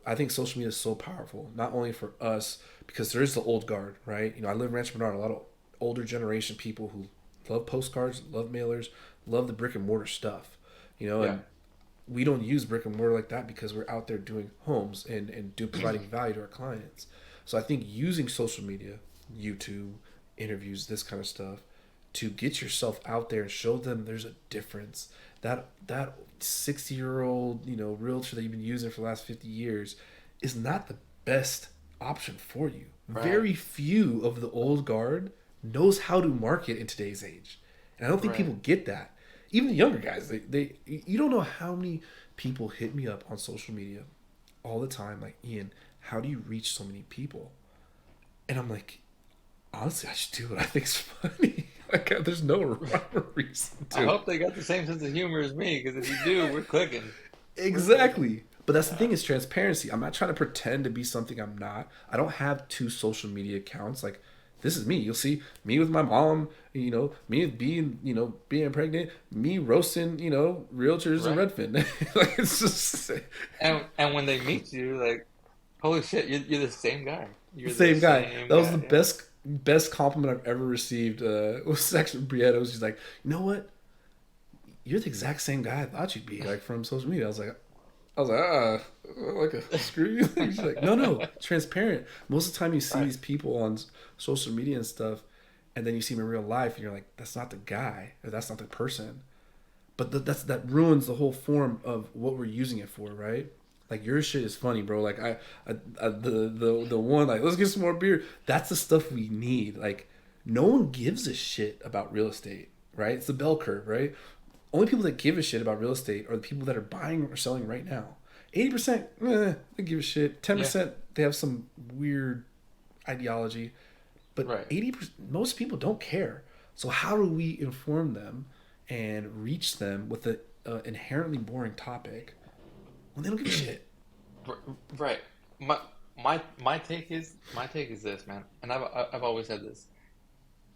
I think social media is so powerful, not only for us because there is the old guard, right? I live in Rancho Bernardo, a lot of older generation people who love postcards, love mailers, love the brick and mortar stuff, Yeah. and we don't use brick and mortar like that because we're out there doing homes and providing value to our clients. So I think using social media, YouTube, interviews, this kind of stuff, to get yourself out there and show them there's a difference. That 60-year-old realtor that you've been using for the last 50 years is not the best option for you. Right. Very few of the old guard knows how to market in today's age, and I don't think Right. people get that. Even the younger guys, they you don't know how many people hit me up on social media all the time like, Ian, how do you reach so many people? And I'm like, Honestly, I should do what I think's funny. Like, there's no rhyme or reason I to it. hope they got the same sense of humor as me, because if you do, we're clicking. We're clicking. Exactly. But that's the Yeah. thing is transparency. I'm not trying to pretend to be something I'm not. I don't have two social media accounts. Like, this is me. You'll see me with my mom, me being, being pregnant, me roasting, realtors in Right. Redfin. Like, it's just And when they meet you, like, holy shit, you're the same guy. the You're the same guy. same That was the guy. Yeah. best compliment I've ever received. It was actually Brietta. Was just like, you know what? You're the exact same guy I thought you'd be, like from social media. Like a screw you. She's like, no, transparent. Most of the time, you see Right. these people on social media and stuff, and then you see them in real life, and you're like, that's not the guy, or that's not the person. But that ruins the whole form of what we're using it for, right? Like your shit is funny, bro. Like the one like let's get some more beer. That's the stuff we need. Like no one gives a shit about real estate, right? It's the bell curve, right? Only people that give a shit about real estate are the people that are buying or selling right now. 80%, they give a shit. Yeah. 10%, they have some weird ideology. But Right. 80%, most people don't care. So how do we inform them and reach them with an inherently boring topic when they don't give a shit? Right. My my take is this, man. And I've always said this.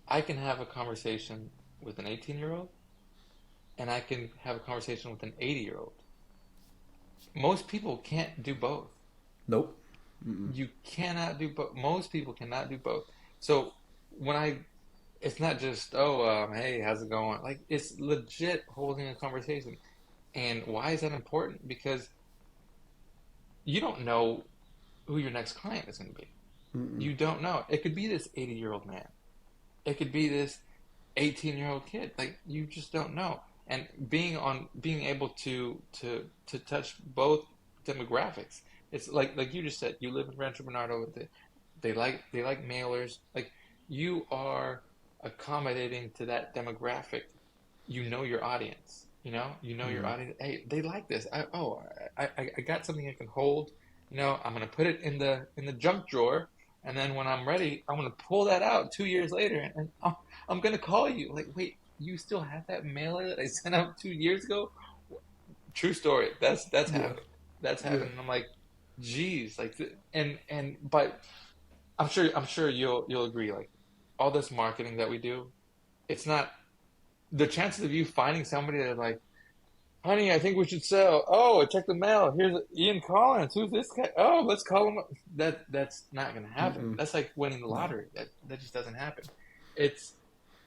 I can have a conversation with an 18-year-old, and I can have a conversation with an 80-year-old. Most people can't do both. Nope. Mm-mm. You cannot do both. Most people cannot do both. So when it's not just, oh, hey, how's it going? Like, it's legit holding a conversation. And why is that important? Because you don't know who your next client is going to be. Mm-mm. You don't know. It could be this 80-year-old man. It could be this 18-year-old kid. Like, you just don't know. And being able to touch both demographics. It's like you just said, you live in Rancho Bernardo. They like mailers. Like, you are accommodating to that demographic. You know your audience. You know your Mm-hmm. audience. Hey, they like this. I got something I can hold. I'm gonna put it in the junk drawer, and then when I'm ready, I'm gonna pull that out 2 years later, and I'm gonna call you. Like, wait, you still have that mailer that I sent out 2 years ago? True story. That's Yeah. happened. That's Yeah. happened. And I'm like, geez, like, but I'm sure you'll agree. Like, all this marketing that we do, it's not the chances of you finding somebody that like, honey, I think we should sell. Oh, I checked the mail. Here's Ian Collins. Who's this guy? Oh, let's call him up. That's not gonna happen. Mm-mm. That's like winning the No. lottery. That just doesn't happen. It's,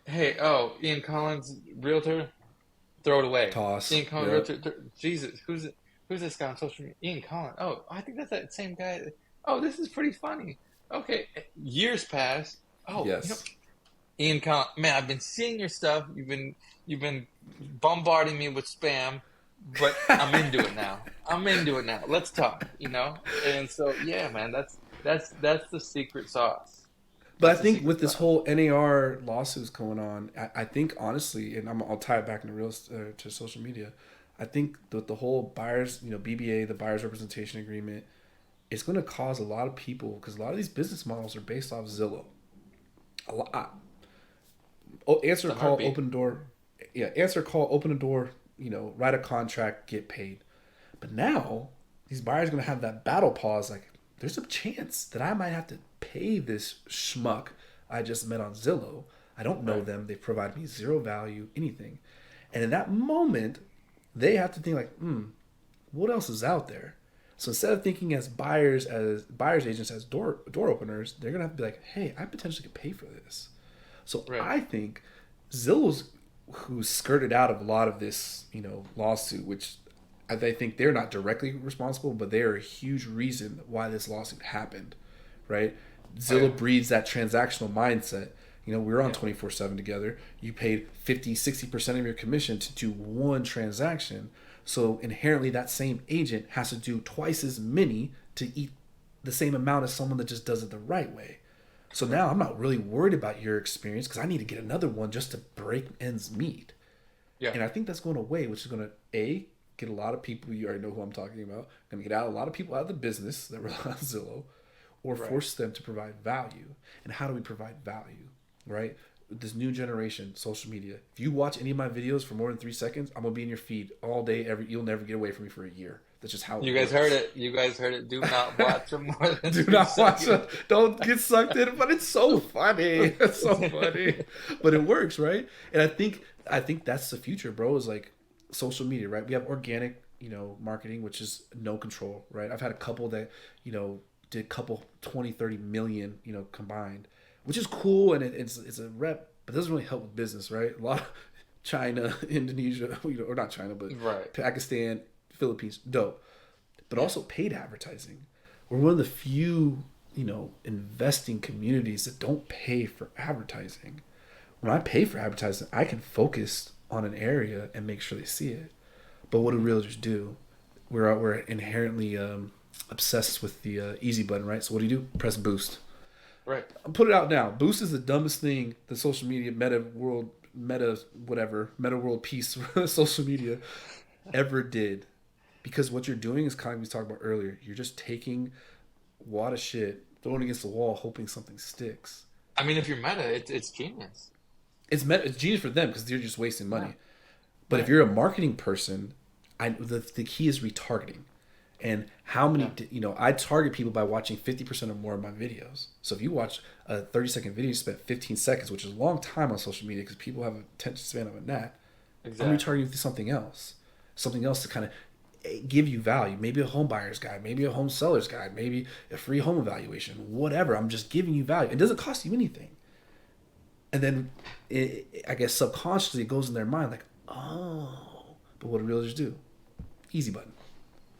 hey, oh, Ian Collins, realtor, throw it away. Toss. Ian Collins, Yep. realtor, Jesus, who's this guy on social media? Ian Collins. Oh, I think that's that same guy. Oh, this is pretty funny. Okay, years pass. Oh, Yes. Ian Collins, man, I've been seeing your stuff. You've been bombarding me with spam, but I'm into it now. I'm into it now. Let's talk. And so, yeah, man, that's the secret sauce. But I That's the think secret with this sauce. whole NAR lawsuits going on, I think honestly, and I'll tie it back into to social media. I think that the whole buyers, BBA, the buyers representation agreement, it's going to cause a lot of people because a lot of these business models are based off Zillow. A lot. Oh, answer a The call, heartbeat. open door. Yeah, answer a call, open a door. Write a contract, get paid. But now these buyers are going to have that battle pause. Like, there's a chance that I might have to pay this schmuck I just met on Zillow. I don't know Right. them. They've provided me zero value, anything. And in that moment, they have to think like, what else is out there? So instead of thinking as buyers agents as door openers, they're gonna have to be like, hey, I potentially could pay for this. So Right. I think Zillow's who skirted out of a lot of this, lawsuit, which I think they're not directly responsible, but they are a huge reason why this lawsuit happened, right? Oh yeah. Zillow breeds that transactional mindset. We're on Yeah. 24/7 together. You paid 50, 60% of your commission to do one transaction. So inherently, that same agent has to do twice as many to eat the same amount as someone that just does it the right way. So Right. now I'm not really worried about your experience because I need to get another one just to break ends meet. Yeah. And I think that's going away, which is going to get a lot of people. You already know who I'm talking about. Going to get out a lot of people out of the business that rely on Zillow, or Right. force them to provide value. And how do we provide value, right? This new generation, social media. If you watch any of my videos for more than 3 seconds, I'm gonna be in your feed all day. You'll never get away from me for a year. That's just how it You guys heard works. it. You guys heard it. Do not watch them more than Do three not watch seconds. it. Don't get sucked in. But it's so funny. It's so funny. But it works, right? And I think that's the future, bro. Is like social media, right? We have organic, marketing, which is no control, right? I've had a couple that, did a couple 20, 30 million, combined, which is cool, and it's a rep, but it doesn't really help with business, right? A lot of China, Indonesia, or not China, but Right. Pakistan, Philippines, dope. But Yeah. also paid advertising. We're one of the few, investing communities that don't pay for advertising. When I pay for advertising, I can focus on an area and make sure they see it. But what do Mhm. realtors do? We're inherently obsessed with the easy button, right? So what do? Press boost. Right. I'll put it out now. Boost is the dumbest thing the social media meta world piece social media ever did. Because what you're doing is kind of we talked about earlier. You're just taking wad of shit, throwing it against the wall, hoping something sticks. I mean, if you're meta, it's genius. It's genius for them because they're just wasting Yeah. money. But if Right. you're a marketing person, the key is retargeting. And how many, Yeah. I target people by watching 50% or more of my videos. So if you watch a 30-second video, you spent 15 seconds, which is a long time on social media because people have a attention span of a gnat. I'm Exactly. retargeting to something else to kind of give you value. Maybe a home buyer's guide, maybe a home seller's guide, maybe a free home evaluation, whatever. I'm just giving you value. It doesn't cost you anything. And then I guess subconsciously it goes in their mind like, oh, but what do realtors do? Easy button,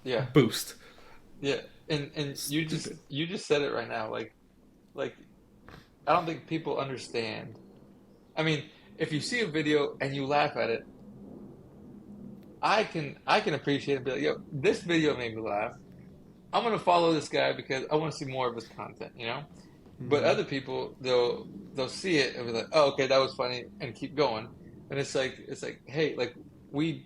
Yeah. boost. Yeah. And Stupid. you just said it right now. Like I don't think people understand. I mean, if you see a video and you laugh at it, I can appreciate it and be like, yo, this video made me laugh. I'm gonna follow this guy because I want to see more of his content, you know? But Mm-hmm. other people, they'll see it and be like, "Oh, okay, that was funny," and keep going. And it's like, hey, like we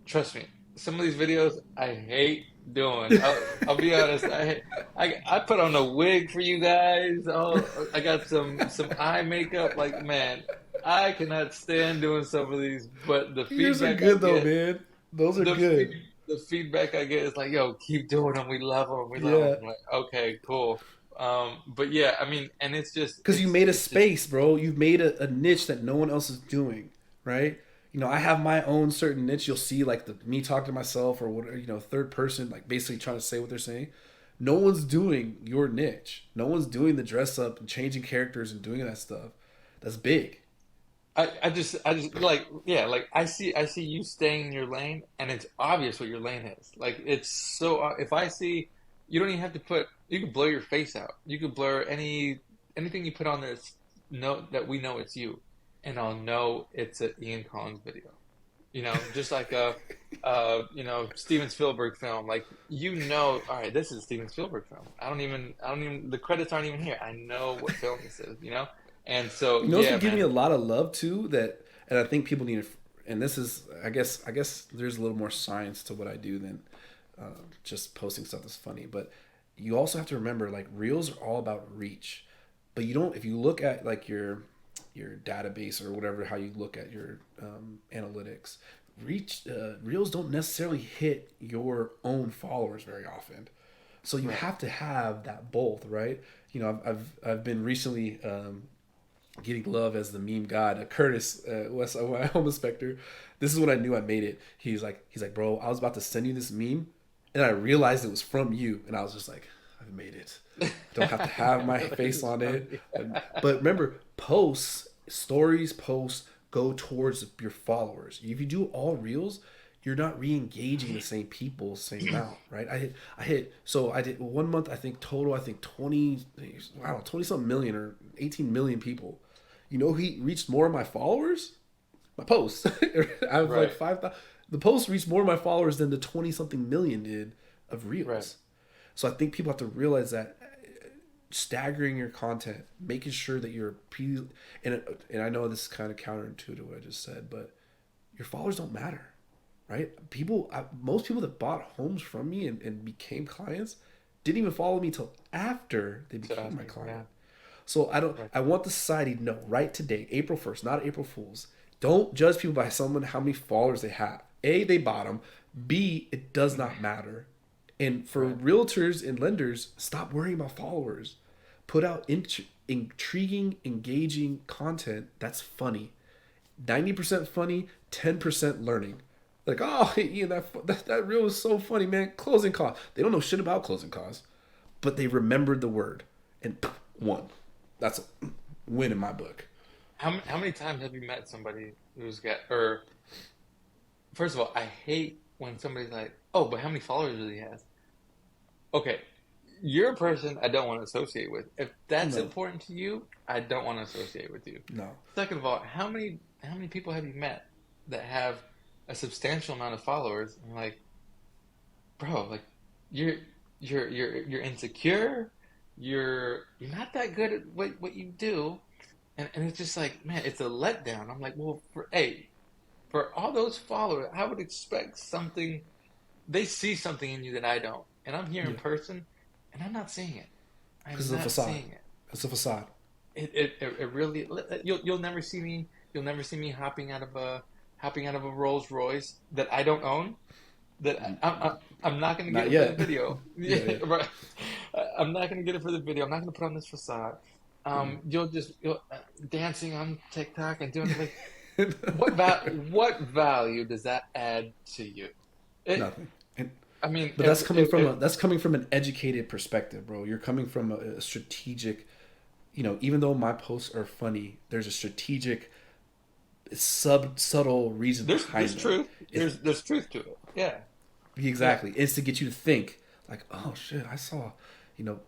trust me. Some of these videos I hate doing. I'll be honest. I put on a wig for you guys. Oh, I got some eye makeup. Like man, I cannot stand doing some of these. But the Yours are feedback I good though, get, man. Those are the good. the feedback I get is like, "Yo, keep doing them. We love them. We love them." Yeah. I'm like, okay, cool. But yeah, I mean, and it's just Because you made a it's just space, bro. You've made a niche that no one else is doing, right? I have my own certain niche. You'll see like me talking to myself or whatever, third person, like basically trying to say what they're saying. No one's doing your niche. No one's doing the dress up and changing characters and doing that stuff. That's big. I just like yeah, like I see you staying in your lane and it's obvious what your lane is. Like it's so if I see you don't even have to put you can blur your face out. You can blur anything you put on there know that we know it's you and I'll know it's an Ian Collins video. Just like a Steven Spielberg film. Like all right, this is a Steven Spielberg film. I don't even the credits aren't even here. I know what film this is. And so What's yeah, been giving me man. a lot of love too that, and I think people need to, and this is, I guess there's a little more science to what I do than just posting stuff that's funny. But you also have to remember, like reels are all about reach, but you don't. If you look at like your database or whatever, how you look at your analytics, reels don't necessarily hit your own followers very often. So you Right. have to have that both, right? I've been recently getting love as the meme god. Curtis, West Home Inspector. This is when I knew I made it. He's like, bro, I was about to send you this meme, and I realized it was from you, and I was just like, I've made it. I don't have to have my This face is on it. funny. But remember, posts go towards your followers. If you do all reels, you're not re-engaging the same people same amount, right? So I did 1 month, I think total, I think 20, I don't know, 20 something million or 18 million people. He reached more of my followers? My posts. I have like Right. 5,000. The posts reached more of my followers than the 20 something million did of Right. reels. So I think people have to realize that staggering your content, making sure that and I know this is kind of counterintuitive what I just said, but your followers don't matter, right? Most people that bought homes from me and became clients, didn't even follow me till after they So became my after, client. yeah, So right. I want the society to know right today, April 1st, not April Fools. Don't judge people by someone how many followers they have. A, they bought them. B, it does not matter. And for Right. realtors and lenders, stop worrying about followers. Put out intriguing, engaging content that's funny. 90% funny, 10% learning. Like, oh, hey, that reel was so funny, man. Closing costs. They don't know shit about closing costs, but they remembered the word and won. That's a win in my book. How many times have you met somebody who's got, or first of all, I hate when somebody's like, oh, but how many followers does he have? Okay, you're a person I don't want to associate with. If that's No, important to you, I don't want to associate with you. no. Second of all, how many people have you met that have a substantial amount of followers? And you're like, bro, like you're you're insecure. You're not that good at what you do, and it's just like, man, it's a letdown. I'm like, well, for all those followers, I would expect something. They see something in you that I don't, and I'm here in Yeah, person, and I'm not seeing it. because I'm it's a not facade. seeing it. It's a facade. It really, you'll never see me. You'll never see me hopping out of a Rolls Royce that I don't own. That I'm not going to get Not it for the yet. video. Yeah, Yeah, right. I'm not going to get it for the video. I'm not going to put on this facade. You'll dancing on TikTok and doing like yeah. what value does that add to you? It, Nothing. And I mean, but that's coming from an educated perspective, bro. You're coming from a strategic. Even though my posts are funny, there's a strategic, subtle reason there's behind them. truth. It's There's truth to it. Yeah, yeah. exactly. It's to get you to think, like, oh shit, I saw.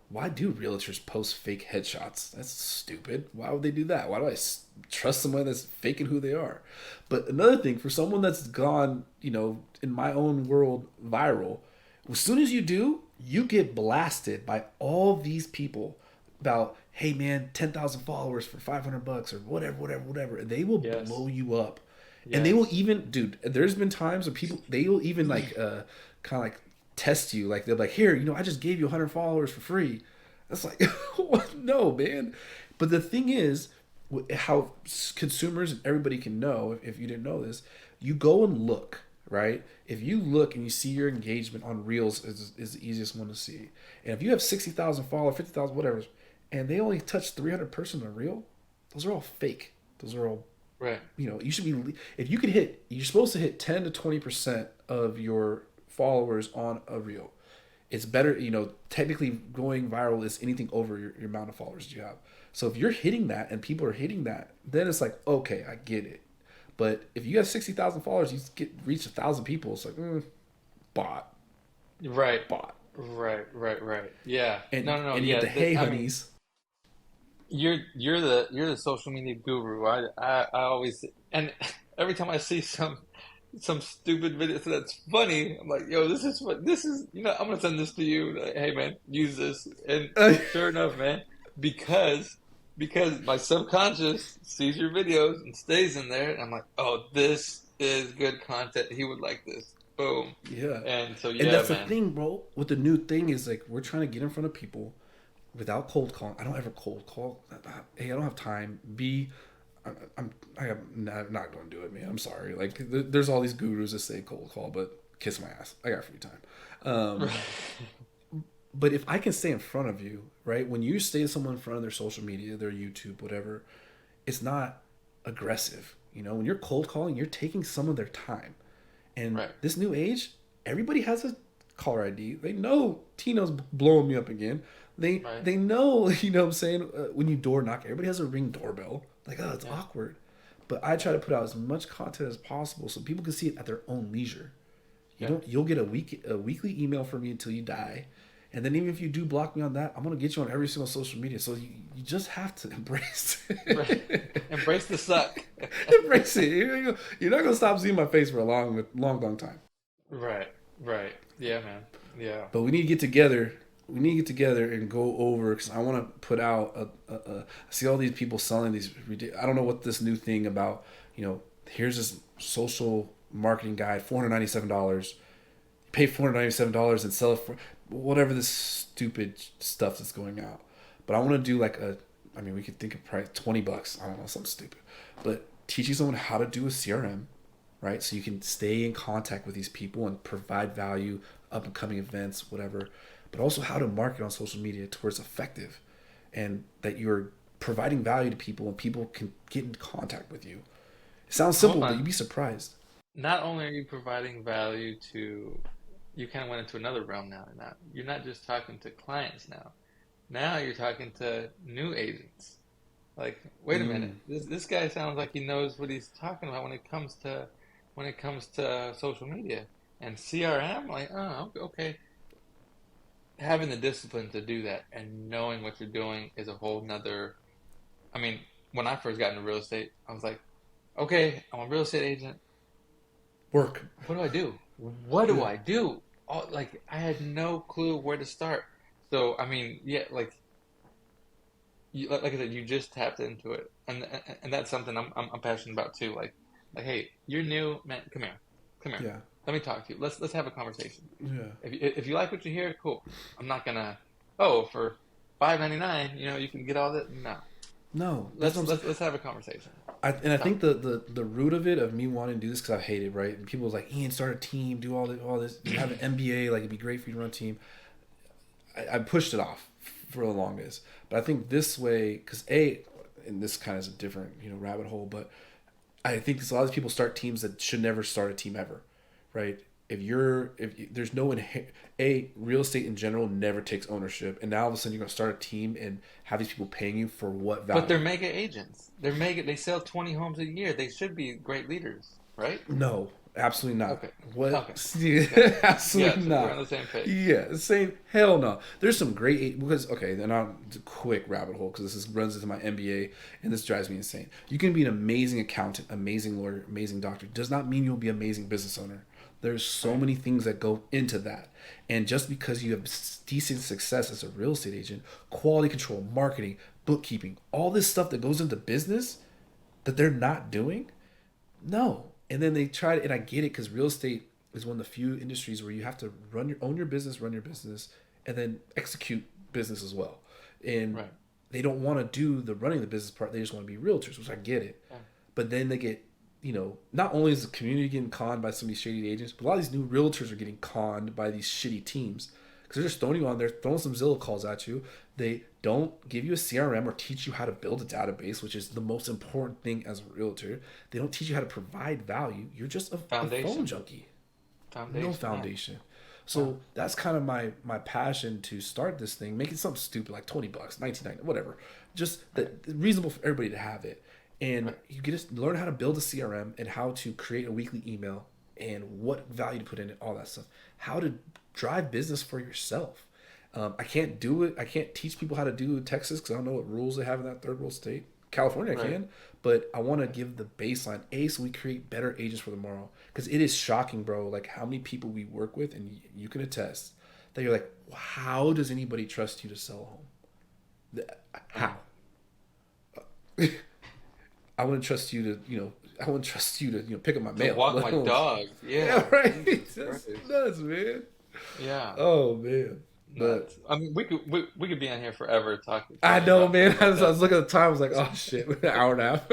Why do realtors post fake headshots? That's stupid. Why would they do that? Why do I trust someone that's faking who they are? But another thing, for someone that's gone, in my own world, viral, as soon as you do, you get blasted by all these people about, hey man, 10,000 followers for $500 or whatever, whatever, whatever. And they will Yes, blow you up. And they will yes. even, dude, there's been times where people, they will even like, kind of like test you. Like, they're like, here, I just gave you 100 followers for free. That's like, what? No, man. But the thing is, how consumers and everybody can know, if you didn't know this, you go and look, right? If you look and you see your engagement on Reels is the easiest one to see. And if you have 60,000 followers, 50,000, whatever, and they only touch 300 person on Reel, those are all fake. Those are all, Right. you should be, if you could you're supposed to hit 10 to 20% of your followers on a Reel. It's better, technically going viral is anything over your amount of followers you have. So if you're hitting that and people are hitting that, then it's like, okay, I get it. But if you have 60,000 followers, you reach 1,000 people, it's like, bot, Right. bot. Right. Yeah. And No, no, no. and you get Yeah. the hey I mean, honeys. you're the social media guru. I always, and every time I see some stupid video that's funny, I'm like, yo, this is what this is. I'm gonna send this to you. Like, hey man, use this. And sure enough, man, because because my subconscious sees your videos and stays in there, and I'm like, oh, this is good content. He would like this. Boom. Yeah. And so And yeah, that's the man. thing, bro. With the new thing is like we're trying to get in front of people without cold calling. I don't ever cold call. A, I don't have time. B, I'm not going to do it, man. I'm sorry. Like there's all these gurus that say cold call, but kiss my ass. I got free time. Um, but if I can stay in front of you, right? When you stay someone in front of their social media, their YouTube, whatever, it's not aggressive. When you're cold calling, you're taking some of their time. And Right. this new age, everybody has a caller ID. They know Tino's blowing me up again. They Right. they know, what I'm saying, when you door knock, everybody has a ring doorbell. Like, oh, it's Yeah. awkward. But I try to put out as much content as possible so people can see it at their own leisure. Yeah. You'll get a weekly email from me until you die. And then even if you do block me on that, I'm gonna get you on every single social media. So you just have to embrace Right. it. Embrace the suck. Embrace it. You're not gonna stop seeing my face for a long time. Right. Right. Yeah, man. Yeah. But we need to get together. We need to get together and go over because I want to put out I see all these people selling these. I don't know what this new thing about. Here's this social marketing guide, $497. pay $497 and sell it for whatever this stupid stuff that's going out. But I want to do like I mean, we could think of price $20. I don't know, something stupid. But teaching someone how to do a CRM, right? So you can stay in contact with these people and provide value, up and coming events, whatever. But also how to market on social media to where it's effective, and that you're providing value to people and people can get in contact with you. It sounds simple, Hold but on. you'd be surprised. Not only are you providing value to, you kind of went into another realm now. Now you're not just talking to clients now. Now you're talking to new agents. Like, wait a minute, Mm, this guy sounds like he knows what he's talking about when it comes to social media and CRM. Like, oh, okay. Having the discipline to do that and knowing what you're doing is a whole nother. I mean, when I first got into real estate, I was like, okay, I'm a real estate agent. work. What do I do? What do Yeah. I do? All, like, I had no clue where to start. So, I mean, yeah, like I said, you just tapped into it, and that's something I'm passionate about too. Like, hey, you're new, man. Come here. Yeah. Let me talk to you. Let's have a conversation. Yeah. If you like what you hear, cool. I'm not gonna. Oh, for $5.99, you can get all that. No, No, that's let's what I'm let's let's have a conversation. and I think Talk. the root of it of me wanting to do this because I hate it, right? And people was like, Ian, start a team, do all this. You have an MBA, like it'd be great for you to run a team. I pushed it off for the longest, but I think this way, because and this kind of is a different rabbit hole, but I think a lot of people start teams that should never start a team ever, right? If there's no real estate in general never takes ownership, and now all of a sudden you're gonna start a team and have these people paying you for what But they're value? mega agents. They sell 20 homes a year. They should be great leaders, right? No, absolutely not. Okay. What? Okay. Yes. Absolutely Yes. We're not. on the same page. Yeah, same. Hell no. There's some great because okay, then I'll quick rabbit hole because runs into my MBA and this drives me insane. You can be an amazing accountant, amazing lawyer, amazing doctor. Does not mean you'll be an amazing business owner. There's so Right. many things that go into that, and just because you have decent success as a real estate agent, quality control, marketing, bookkeeping, all this stuff that goes into business that they're not doing, no. And then they try to, and I get it because real estate is one of the few industries where you have to own your business, run your business, and then execute business as well. And Right. they don't want to do the running the business part. They just want to be realtors, which I get it. Yeah. But then they get, not only is the community getting conned by some of these shady agents, but a lot of these new realtors are getting conned by these shitty teams because they're just throwing you on there, throwing some Zillow calls at you. They don't give you a CRM or teach you how to build a database, which is the most important thing as a realtor. They don't teach you how to provide value. You're just a phone Foundation. junkie, no Foundation. Yeah. foundation. Yeah. So that's kind of my passion to start this thing, make it something stupid like $20, 19.90, whatever, just Right. that reasonable for everybody to have it. And Right. you get to learn how to build a CRM and how to create a weekly email and what value to put in it, all that stuff. How to drive business for yourself. I can't do it. I can't teach people how to do Texas because I don't know what rules they have in that third world state. California, I Right. can, but I want to give the baseline so we create better agents for tomorrow. Because it is shocking, bro. Like how many people we work with, and you can attest that you're like, how does anybody trust you to sell a home? Right. How? I wouldn't trust you to, I wouldn't trust you to, pick up my To mail. walk Let my alone- dog. Yeah, Yeah. right. Jesus That's Christ. nuts, man. Yeah. Oh man, but Nuts. I mean, we could be on here forever I talking know, about man. stuff I like was, I that. was looking at the time. I was like, oh shit, an hour and a half.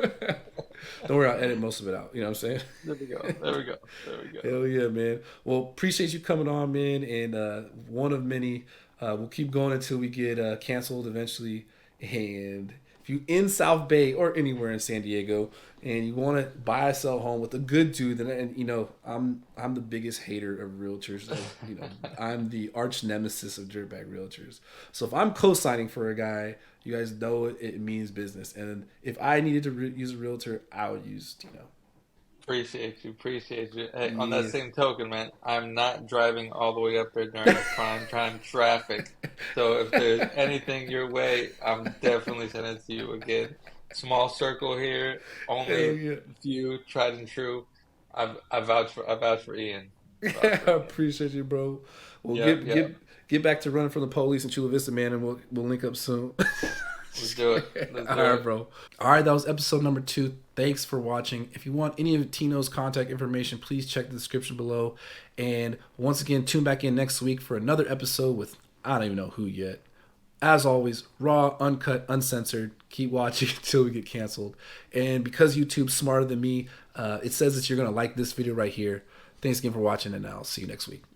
Don't worry, I'll edit most of it out. You know what I'm saying? There we go. There we go. There we go. Hell yeah, man. Well, appreciate you coming on, man. And one of many. We'll keep going until we get canceled eventually. And if you in South Bay or anywhere in San Diego and you want to buy or sell a home with a good dude, then and I'm the biggest hater of realtors. I'm the arch nemesis of dirtbag realtors. So if I'm co-signing for a guy, you guys know it means business. And if I needed to use a realtor, I would use Tino. Appreciate you. Appreciate you. Hey, on that Yeah. same token, man, I'm not driving all the way up there during the prime time traffic. So if there's anything your way, I'm definitely sending it to you again. Small circle here, Hell only yeah. few tried and true. I vouch for Ian. Vouch I for Ian. appreciate you, bro. We'll Yep, get yep. get get back to running from the police in Chula Vista, man, and we'll link up soon. Let's do it. Let's All do right, it. bro. All right, that was episode number 2. Thanks for watching. If you want any of Tino's contact information, please check the description below. And once again, tune back in next week for another episode with I don't even know who yet. As always, raw, uncut, uncensored. Keep watching until we get canceled. And because YouTube's smarter than me, it says that you're going to like this video right here. Thanks again for watching, and I'll see you next week.